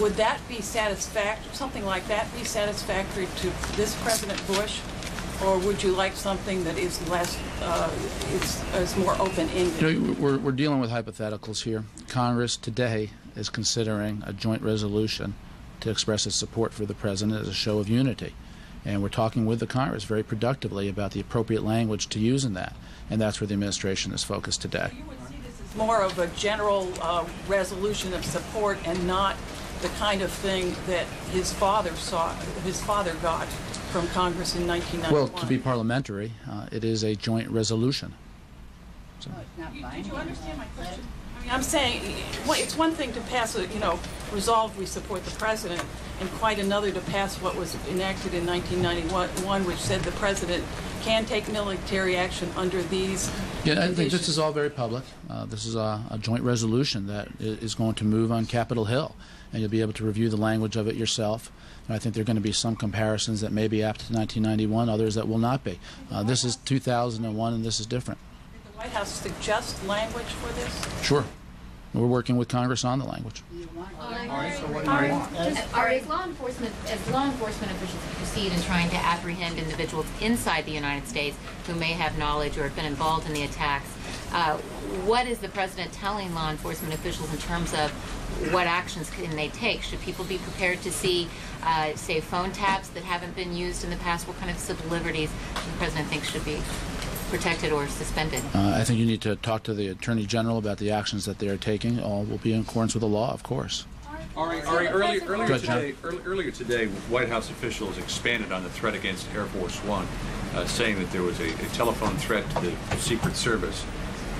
Speaker 2: Would that be satisfactory, something like that be satisfactory to this President Bush? Or would you like something that is less, is more open-ended?
Speaker 7: You know, we're dealing with hypotheticals here. Congress today is considering a joint resolution to express its support for the President as a show of unity. And we're talking with the Congress very productively about the appropriate language to use in that. And that's where the administration is focused today.
Speaker 2: You would see this as more of a general resolution of support and not the kind of thing that his father got from Congress in 1991.
Speaker 7: Well, to be parliamentary, it is a joint resolution. So.
Speaker 2: Did you understand my question? I mean, I'm saying it's one thing to pass a, resolve we support the President, and quite another to pass what was enacted in 1991, which said the President can take military action under these
Speaker 7: Yeah, I think this is all very public. This is a joint resolution that is going to move on Capitol Hill, and you'll be able to review the language of it yourself. And I think there are going to be some comparisons that may be apt to 1991, others that will not be. This is 2001, and this is different.
Speaker 2: Did the White House suggest language for this?
Speaker 7: Sure. We're working with Congress on the language.
Speaker 12: As law enforcement officials proceed in trying to apprehend individuals inside the United States who may have knowledge or have been involved in the attacks, what is the president telling law enforcement officials in terms of what actions can they take? Should people be prepared to see, say, phone taps that haven't been used in the past? What kind of civil liberties does the president think should be protected or suspended?
Speaker 7: I think you need to talk to the Attorney General about the actions that they are taking. All will be in accordance with the law, of course.
Speaker 8: Earlier today, White House officials expanded on the threat against Air Force One, saying that there was a telephone threat to the Secret Service,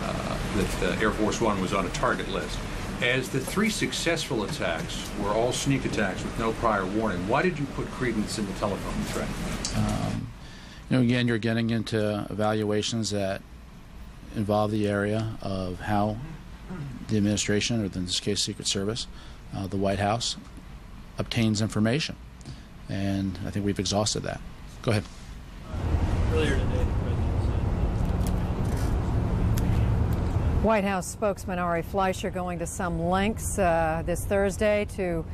Speaker 8: that Air Force One was on a target list. As the 3 successful attacks were all sneak attacks with no prior warning, why did you put credence in the telephone threat?
Speaker 7: Again, you're getting into evaluations that involve the area of how the administration, or in this case, Secret Service, the White House, obtains information. And I think we've exhausted that. Go ahead.
Speaker 4: Earlier today, the president said...
Speaker 3: White House spokesman Ari Fleischer going to some lengths this Thursday to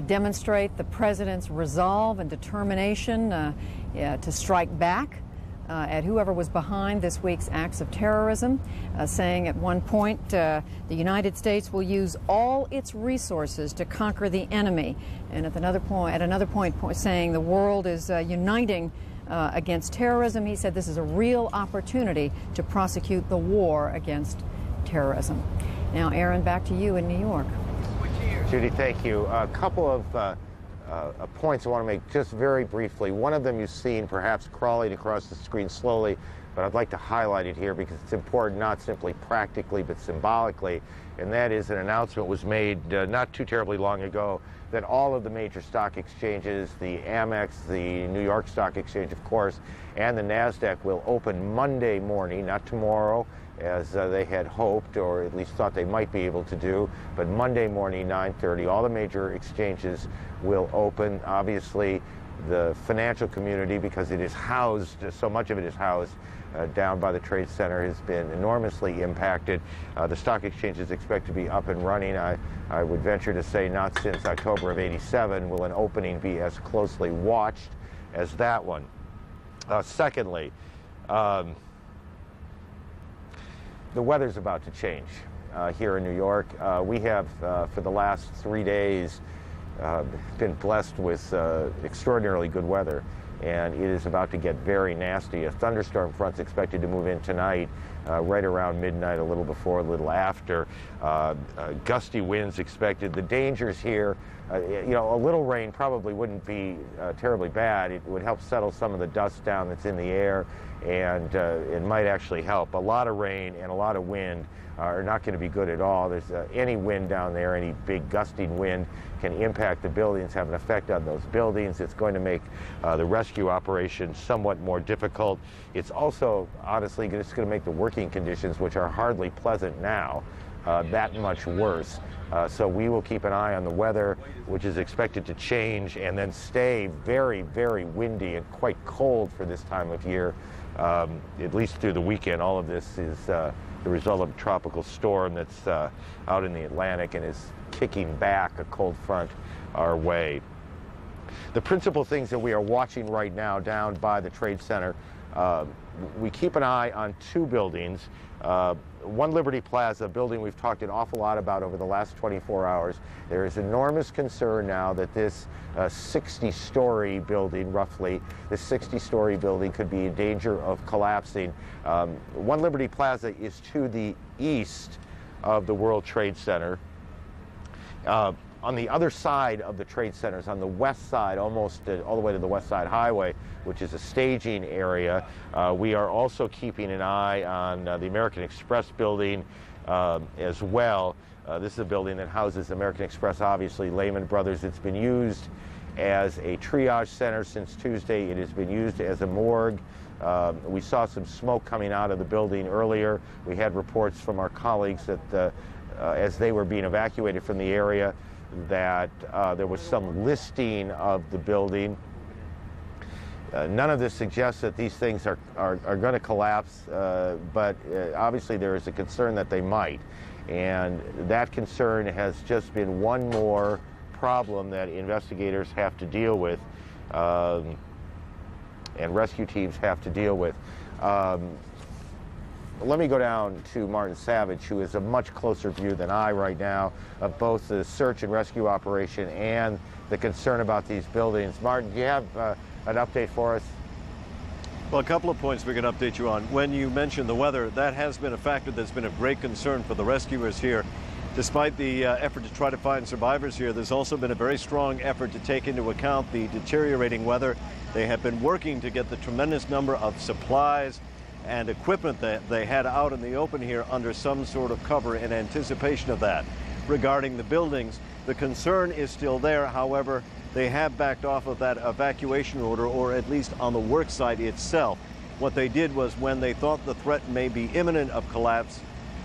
Speaker 3: demonstrate the president's resolve and determination to strike back at whoever was behind this week's acts of terrorism, saying at one point the United States will use all its resources to conquer the enemy, and at another point saying the world is uniting against terrorism. He said this is a real opportunity to prosecute the war against terrorism. Now, Aaron, back to you in New York.
Speaker 6: Judy, thank you. A couple of points I want to make just very briefly. One of them you've seen perhaps crawling across the screen slowly, but I'd like to highlight it here because it's important not simply practically but symbolically, and that is an announcement was made not too terribly long ago that all of the major stock exchanges, the Amex, the New York Stock Exchange, of course, and the NASDAQ will open Monday morning, not tomorrow, as they had hoped, or at least thought they might be able to do, but Monday morning, 9:30, all the major exchanges will open. Obviously, the financial community, because it is housed, so much of it is housed down by the Trade Center, has been enormously impacted. The stock exchange is expected to be up and running. I would venture to say not since October of '87 will an opening be as closely watched as that one. Secondly, the weather's about to change here in New York. We have, for the last 3 days, been blessed with extraordinarily good weather, and it is about to get very nasty. A thunderstorm front's expected to move in tonight, right around midnight, a little before, a little after. Gusty winds expected. The dangers here, a little rain probably wouldn't be terribly bad. It would help settle some of the dust down that's in the air, and it might actually help. A lot of rain and a lot of wind are not going to be good at all. There's any wind down there, any big gusting wind can impact the buildings, have an effect on those buildings. It's going to make the rescue operation somewhat more difficult. It's also, honestly, it's going to make the working conditions, which are hardly pleasant now, that much worse. So we will keep an eye on the weather, which is expected to change and then stay very, very windy and quite cold for this time of year, at least through the weekend. All of this is the result of a tropical storm that's out in the Atlantic and is kicking back a cold front our way. The principal things that we are watching right now down by the Trade Center, we keep an eye on 2 buildings. One Liberty Plaza building we've talked an awful lot about over the last 24 hours. There is enormous concern now that this 60-story building, roughly, this 60-story building could be in danger of collapsing. One Liberty Plaza is to the east of the World Trade Center. On the other side of the Trade Centers, on the west side, almost all the way to the West Side Highway, which is a staging area, we are also keeping an eye on the American Express building as well. This is a building that houses American Express, obviously, Lehman Brothers. It's been used as a triage center since Tuesday. It has been used as a morgue. We saw some smoke coming out of the building earlier. We had reports from our colleagues that as they were being evacuated from the area, that there was some listing of the building. None of this suggests that these things are going to collapse, but obviously there is a concern that they might. And that concern has just been one more problem that investigators have to deal with and rescue teams have to deal with. Let me go down to Martin Savage, who is a much closer view than I right now of both the search and rescue operation and the concern about these buildings. Martin, do you have an update for us?
Speaker 1: Well, a couple of points we can update you on. When you mentioned the weather, that has been a factor that's been of great concern for the rescuers here. Despite the effort to try to find survivors here, there's also been a very strong effort to take into account the deteriorating weather. They have been working to get the tremendous number of supplies and equipment that they had out in the open here under some sort of cover in anticipation of that. Regarding the buildings, the concern is still there. However, they have backed off of that evacuation order, or at least on the work site itself. What they did was, when they thought the threat may be imminent of collapse,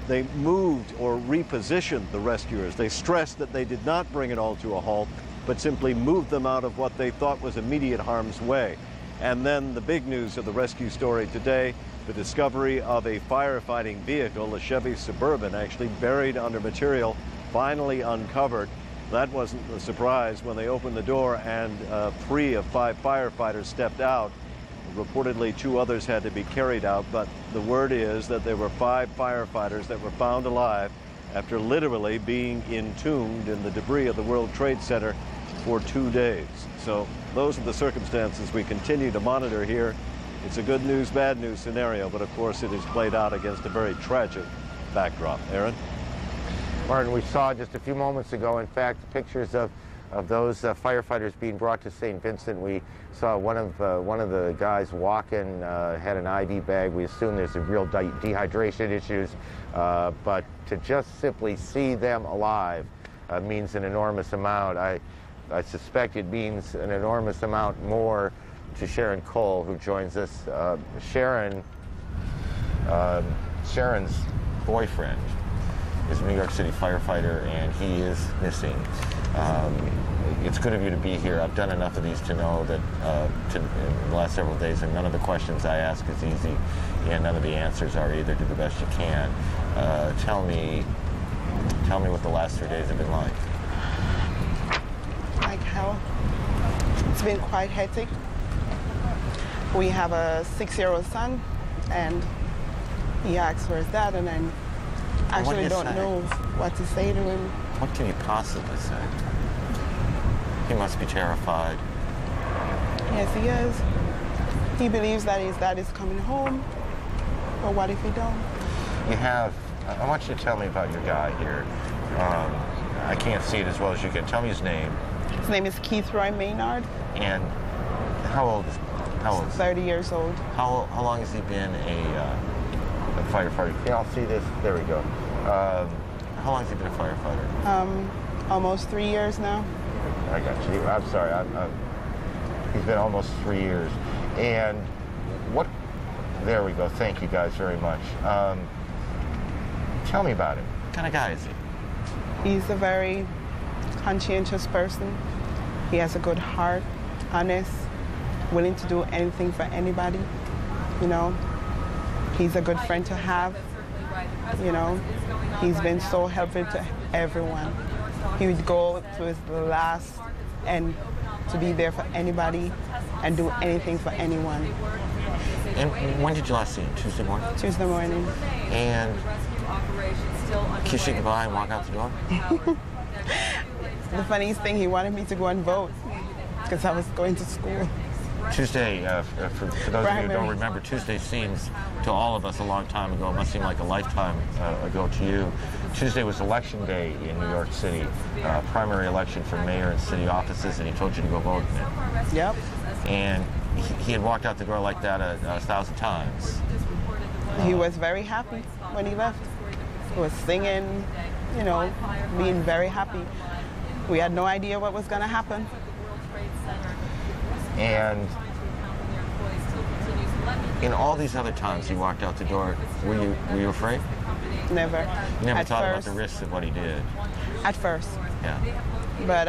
Speaker 1: they moved or repositioned the rescuers. They stressed that they did not bring it all to a halt, but simply moved them out of what they thought was immediate harm's way. And then the big news of the rescue story today, the discovery of a firefighting vehicle, a Chevy Suburban, actually buried under material, finally uncovered. That wasn't a surprise when they opened the door and 3 of 5 firefighters stepped out. Reportedly, 2 others had to be carried out, but the word is that there were 5 firefighters that were found alive after literally being entombed in the debris of the World Trade Center for 2 days. So those are the circumstances we continue to monitor here. It's a good news, bad news scenario, but of course it is played out against a very tragic backdrop. Aaron?
Speaker 6: Martin, we saw just a few moments ago, in fact, pictures of those firefighters being brought to St. Vincent. We saw one of the guys walking, had an IV bag. We assume there's a real dehydration issues, but to just simply see them alive means an enormous amount. I suspect it means an enormous amount more to Sharon Cole, who joins us. Sharon's boyfriend is a New York City firefighter, and he is missing. It's good of you to be here. I've done enough of these to know that in the last several days, and none of the questions I ask is easy, and none of the answers are either. Do the best you can. Tell me what the last 3 days have been like.
Speaker 9: Like how? It's been quite hectic. We have a 6-year-old son, and he asks where's dad, and I actually don't know what to say to him.
Speaker 6: What can you possibly say? He must be terrified.
Speaker 9: Yes, he is. He believes that his dad is coming home, but what if he don't?
Speaker 6: I want you to tell me about your guy here. I can't see it as well as you can. Tell me his name.
Speaker 9: His name is Keith Roy Maynard.
Speaker 6: And how old is he?
Speaker 9: 30 years old.
Speaker 6: How long has he been a firefighter? Can y'all see this? There we go. How long has he been a firefighter?
Speaker 9: Almost 3 years now.
Speaker 6: I got you. I'm sorry. He's been almost 3 years. And there we go. Thank you guys very much. Tell me about him. What kind of guy is he?
Speaker 9: He's a very conscientious person. He has a good heart, honest, willing to do anything for anybody, you know. He's a good friend to have, you know. He's been so helpful to everyone. He would go to his last end to be there for anybody and do anything for anyone.
Speaker 6: And when did you last see him? Tuesday morning?
Speaker 9: Tuesday morning.
Speaker 6: And kiss you goodbye and walk out the door?
Speaker 9: The funniest thing, he wanted me to go and vote because I was going to school.
Speaker 6: Tuesday, for those of you who don't remember, Tuesday seems to all of us a long time ago. It must seem like a lifetime ago to you. Tuesday was election day in New York City, primary election for mayor and city offices, and he told you to go vote in it.
Speaker 9: Yep.
Speaker 6: And he had walked out the door like that 1,000 times.
Speaker 9: He was very happy when he left. He was singing, you know, being very happy. We had no idea what was going to happen.
Speaker 6: And in all these other times he walked out the door, were you afraid?
Speaker 9: Never.
Speaker 6: You never
Speaker 9: at
Speaker 6: thought
Speaker 9: first,
Speaker 6: about the risks of what he did?
Speaker 9: At first.
Speaker 6: Yeah.
Speaker 9: But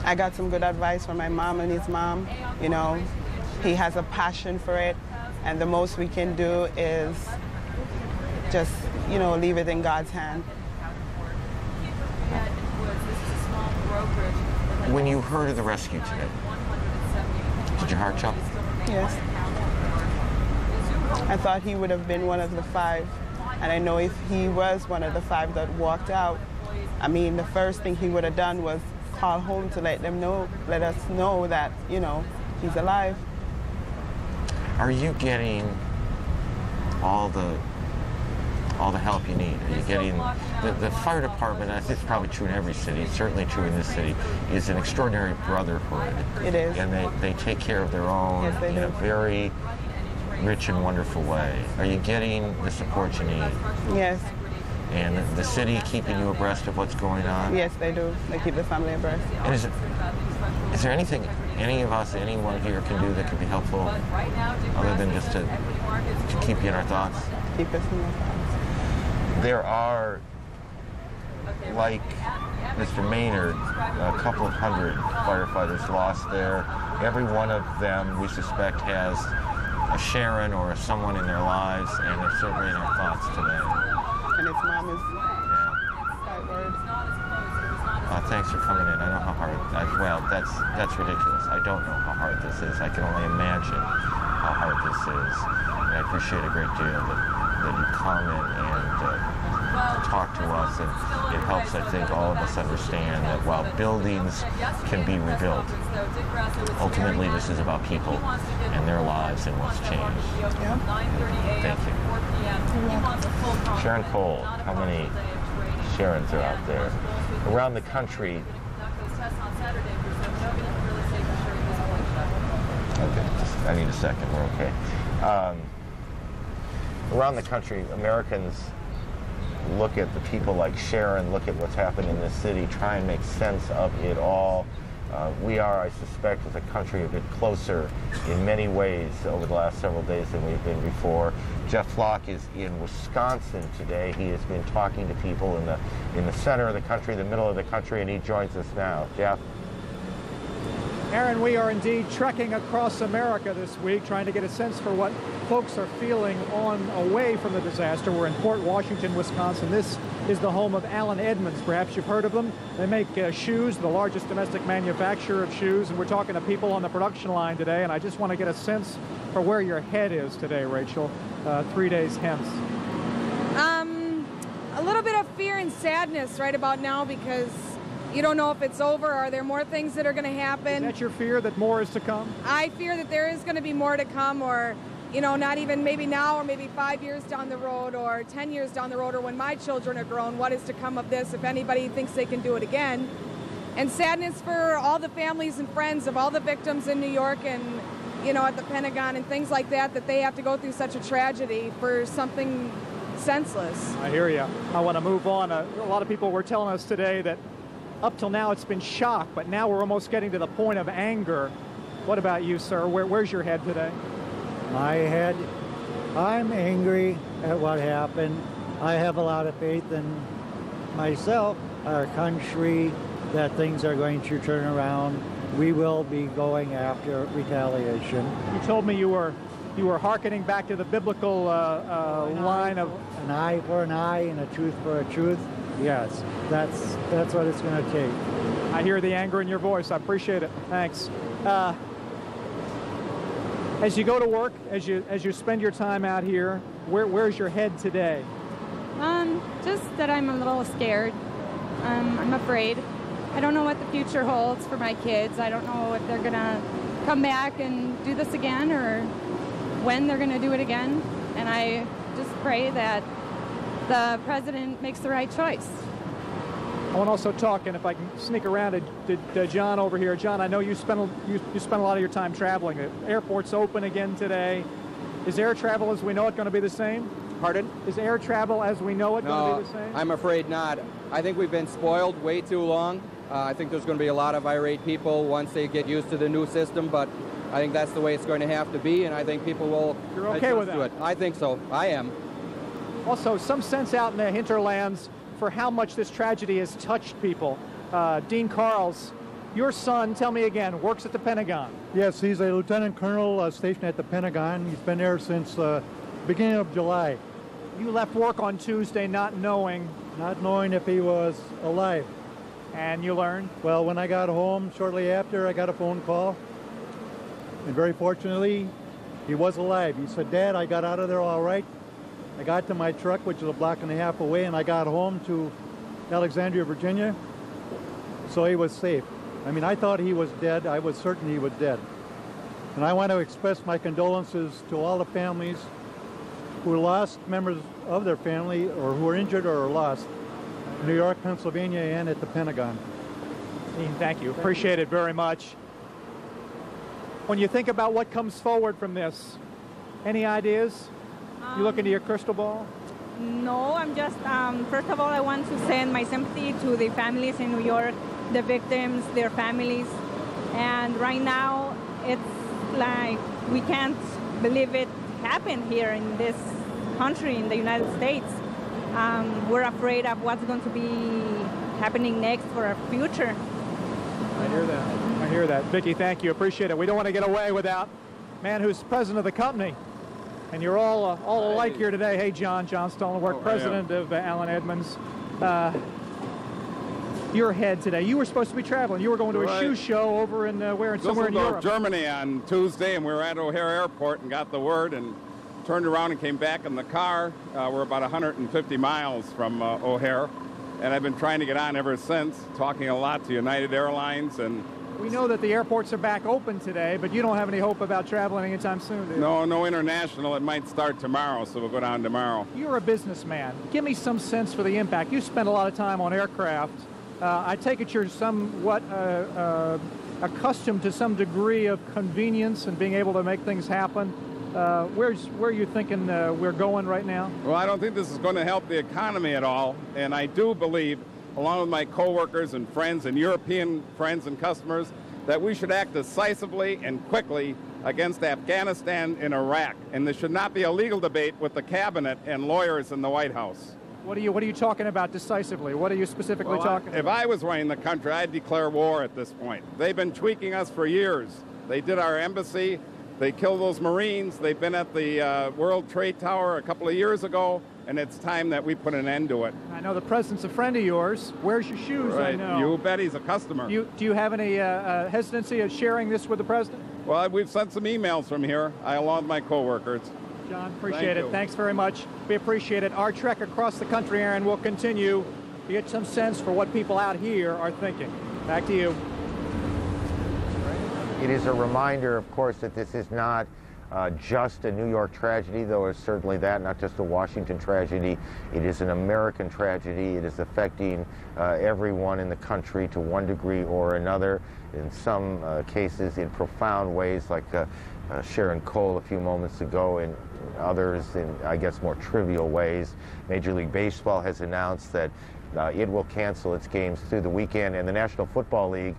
Speaker 9: I got some good advice from my mom and his mom. You know, he has a passion for it, and the most we can do is just, leave it in God's hand.
Speaker 6: When you heard of the rescue today, did your heart jump?
Speaker 9: Yes. I thought he would have been one of the 5. And I know if he was one of the 5 that walked out, I mean, the first thing he would have done was call home to let us know that, he's alive.
Speaker 6: Are you getting all the help you need? Are you getting the fire department? I think it's probably true in every city. It's certainly true in this city. Is an extraordinary brotherhood.
Speaker 9: It is.
Speaker 6: And they take care of their own in a very rich and wonderful way. Are you getting the support you need?
Speaker 9: Yes.
Speaker 6: And the city keeping you abreast of what's going on?
Speaker 9: Yes, they do. They keep the family abreast.
Speaker 6: And is there anything any of us, anyone here can do that could be helpful other than just to keep you in our thoughts?
Speaker 9: Keep us in our thoughts.
Speaker 6: There are, like Mr. Maynard, a couple of hundred firefighters lost there. Every one of them, we suspect, has a Sharon or a someone in their lives, and they're certainly in our thoughts today.
Speaker 9: And his mom is right word.
Speaker 6: Thanks for coming in. I know how hard. Well, that's ridiculous. I don't know how hard this is. I can only imagine how hard this is, and I appreciate a great deal that you come and talk to us, and it helps, I think, all of us understand that while buildings can be rebuilt, ultimately this is about people and their lives and what's changed.
Speaker 9: Yeah.
Speaker 6: Thank you. Sharon Cole, how many Sharons are out there? Around the country. Okay, I need a second, we're okay. Around the country, Americans look at the people like Sharon, look at what's happened in this city, try and make sense of it all. We are, I suspect, as a country a bit closer in many ways over the last several days than we've been before. Jeff Flock is in Wisconsin today. He has been talking to people in the center of the country, the middle of the country, and he joins us now. Jeff?
Speaker 16: Aaron, we are indeed trekking across America this week, trying to get a sense for what folks are feeling away from the disaster. We're in Port Washington, Wisconsin. This is the home of Allen Edmonds. Perhaps you've heard of them. They make shoes, the largest domestic manufacturer of shoes, and we're talking to people on the production line today, and I just want to get a sense for where your head is today, Rachel, 3 days hence.
Speaker 17: A little bit of fear and sadness right about now because you don't know if it's over. Are there more things that are going to happen?
Speaker 16: Is that your fear, that more is to come?
Speaker 17: I fear that there is going to be more to come, or, not even maybe now or maybe 5 years down the road or 10 years down the road, or when my children are grown, what is to come of this if anybody thinks they can do it again. And sadness for all the families and friends of all the victims in New York and, at the Pentagon and things like that they have to go through such a tragedy for something senseless.
Speaker 16: I hear you. I want to move on. A lot of people were telling us today that up till now it's been shock, but now we're almost getting to the point of anger. What about you, sir? Where's your head today?
Speaker 23: My head, I'm angry at what happened. I have a lot of faith in myself, our country, that things are going to turn around. We will be going after retaliation.
Speaker 16: You told me you were hearkening back to the biblical line of
Speaker 23: an eye for an eye and a tooth for a tooth. Yes, that's what it's going to take.
Speaker 16: I hear the anger in your voice. I appreciate it. Thanks. As you go to work, as you spend your time out here, where's your head today?
Speaker 24: Just that I'm a little scared. I'm afraid. I don't know what the future holds for my kids. I don't know if they're gonna come back and do this again or when they're gonna do it again. And I just pray that the president makes the right choice.
Speaker 16: I want to also talk, and if I can sneak around to John over here. John, I know you spent a lot of your time traveling. The airport's open again today. Is air travel as we know it going to be the same?
Speaker 25: Pardon?
Speaker 16: Is air travel as we know it going to be the same?
Speaker 25: I'm afraid not. I think we've been spoiled way too long. I think there's going to be a lot of irate people once they get used to the new system, but I think that's the way it's going to have to be, and I think people will
Speaker 16: You're okay with that?
Speaker 25: it. I think so. I am.
Speaker 16: Also, some sense out in the hinterlands for how much this tragedy has touched people. Dean Karls, your son, tell me again, works at the Pentagon.
Speaker 23: Yes, he's a lieutenant colonel stationed at the Pentagon. He's been there since the beginning of July.
Speaker 16: You left work on Tuesday not knowing
Speaker 23: if he was alive.
Speaker 16: And you learned?
Speaker 23: Well, when I got home shortly after, I got a phone call. And very fortunately, he was alive. He said, "Dad, I got out of there all right. I got to my truck, which is a block and a half away, and I got home to Alexandria, Virginia." So he was safe. I mean, I thought he was dead. I was certain he was dead. And I want to express my condolences to all the families who lost members of their family or who were injured or lost in New York, Pennsylvania, and at the Pentagon.
Speaker 16: Dean, thank you. Appreciate it very much. When you think about what comes forward from this, any ideas? You look into your crystal ball?
Speaker 24: No, I'm just, first of all, I want to send my sympathy to the families in New York, the victims, their families. And right now, it's like we can't believe it happened here in this country, in the United States. We're afraid of what's going to be happening next for our future.
Speaker 16: I hear that. I hear that. Vicki, thank you. Appreciate it. We don't want to get away without a man who's president of the company. And you're all alike here today. Hey, John Stolenwerk, president of Allen Edmonds. Your head today. You were supposed to be traveling. You were going to a shoe show over in somewhere in Europe.
Speaker 10: Germany on Tuesday, and we were at O'Hare Airport and got the word and turned around and came back in the car. We're about 150 miles from O'Hare, and I've been trying to get on ever since, talking a lot to United Airlines. And
Speaker 16: we know that the airports are back open today, but you don't have any hope about traveling anytime soon, do you?
Speaker 10: No international. It might start tomorrow, so we'll go down tomorrow.
Speaker 16: You're a businessman. Give me some sense for the impact. You spend a lot of time on aircraft. I take it you're somewhat accustomed to some degree of convenience and being able to make things happen. Where are you thinking we're going right now?
Speaker 10: Well, I don't think this is going to help the economy at all, and I do believe, along with my coworkers and friends and European friends and customers, that we should act decisively and quickly against Afghanistan and Iraq. And this should not be a legal debate with the cabinet and lawyers in the White House.
Speaker 16: What are you talking about decisively? What are you specifically talking about?
Speaker 10: If I was running the country, I'd declare war at this point. They've been tweaking us for years. They did our embassy. They killed those Marines. They've been at the World Trade Tower a couple of years ago, and it's time that we put an end to it.
Speaker 16: I know the president's a friend of yours. Where's your shoes?
Speaker 10: Right.
Speaker 16: I know.
Speaker 10: You bet he's a customer.
Speaker 16: Do you have any hesitancy of sharing this with the president?
Speaker 10: Well, we've sent some emails from here, along with my coworkers.
Speaker 16: John, appreciate it. Thanks very much. We appreciate it. Our trek across the country, Aaron, will continue to get some sense for what people out here are thinking. Back to you.
Speaker 6: It is a reminder, of course, that this is not just a New York tragedy, though it's certainly that, not just a Washington tragedy. It is an American tragedy. It is affecting everyone in the country to one degree or another, in some cases in profound ways, like Sharon Cole a few moments ago, and others in, I guess, more trivial ways. Major League Baseball has announced that it will cancel its games through the weekend, and the National Football League,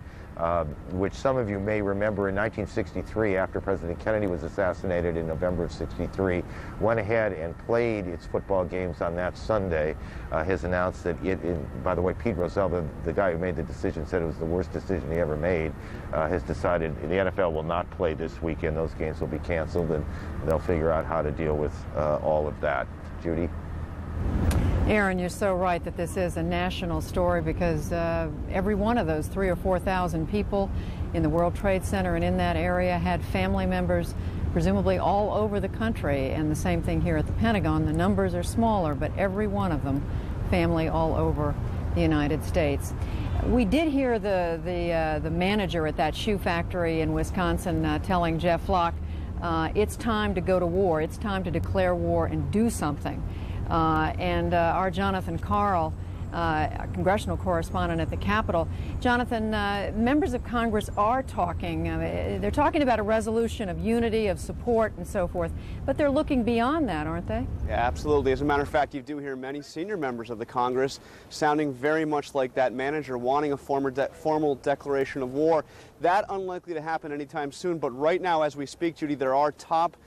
Speaker 6: which some of you may remember in 1963, after President Kennedy was assassinated in November of '63, went ahead and played its football games on that Sunday, has announced that by the way, Pete Rozelle, the guy who made the decision, said it was the worst decision he ever made, has decided the NFL will not play this weekend. Those games will be canceled, and they'll figure out how to deal with all of that. Judy?
Speaker 3: Aaron, you're so right that this is a national story, because every one of those 3,000 or 4,000 people in the World Trade Center and in that area had family members presumably all over the country, and the same thing here at the Pentagon. The numbers are smaller, but every one of them family all over the United States. We did hear the manager at that shoe factory in Wisconsin telling Jeff Flock, it's time to go to war, it's time to declare war and do something. And our Jonathan Karl, congressional correspondent at the Capitol. Jonathan, members of Congress are talking. They're talking about a resolution of unity, of support, and so forth. But they're looking beyond that, aren't they?
Speaker 14: Yeah, absolutely. As a matter of fact, you do hear many senior members of the Congress sounding very much like that manager, wanting a formal declaration of war. That unlikely to happen anytime soon. But right now, as we speak, Judy, there are top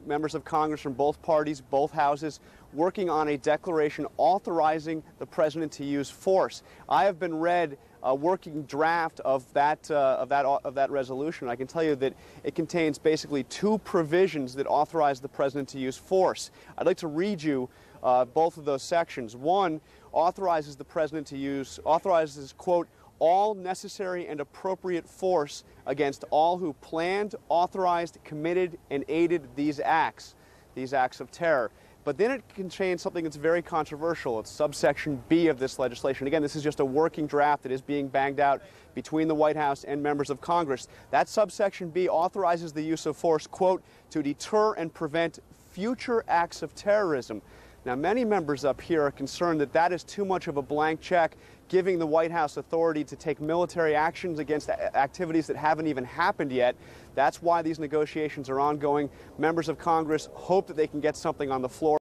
Speaker 14: members of Congress from both parties, both houses, working on a declaration authorizing the president to use force. I have been read a working draft of that resolution. I can tell you that it contains basically two provisions that authorize the president to use force. I'd like to read you both of those sections. One authorizes the president to use, quote, all necessary and appropriate force against all who planned, authorized, committed, and aided these acts of terror. But then it contains something that's very controversial. It's subsection B of this legislation. Again, this is just a working draft that is being banged out between the White House and members of Congress. That subsection B authorizes the use of force, quote, to deter and prevent future acts of terrorism. Now, many members up here are concerned that that is too much of a blank check, giving the White House authority to take military actions against activities that haven't even happened yet. That's why these negotiations are ongoing. Members of Congress hope that they can get something on the floor.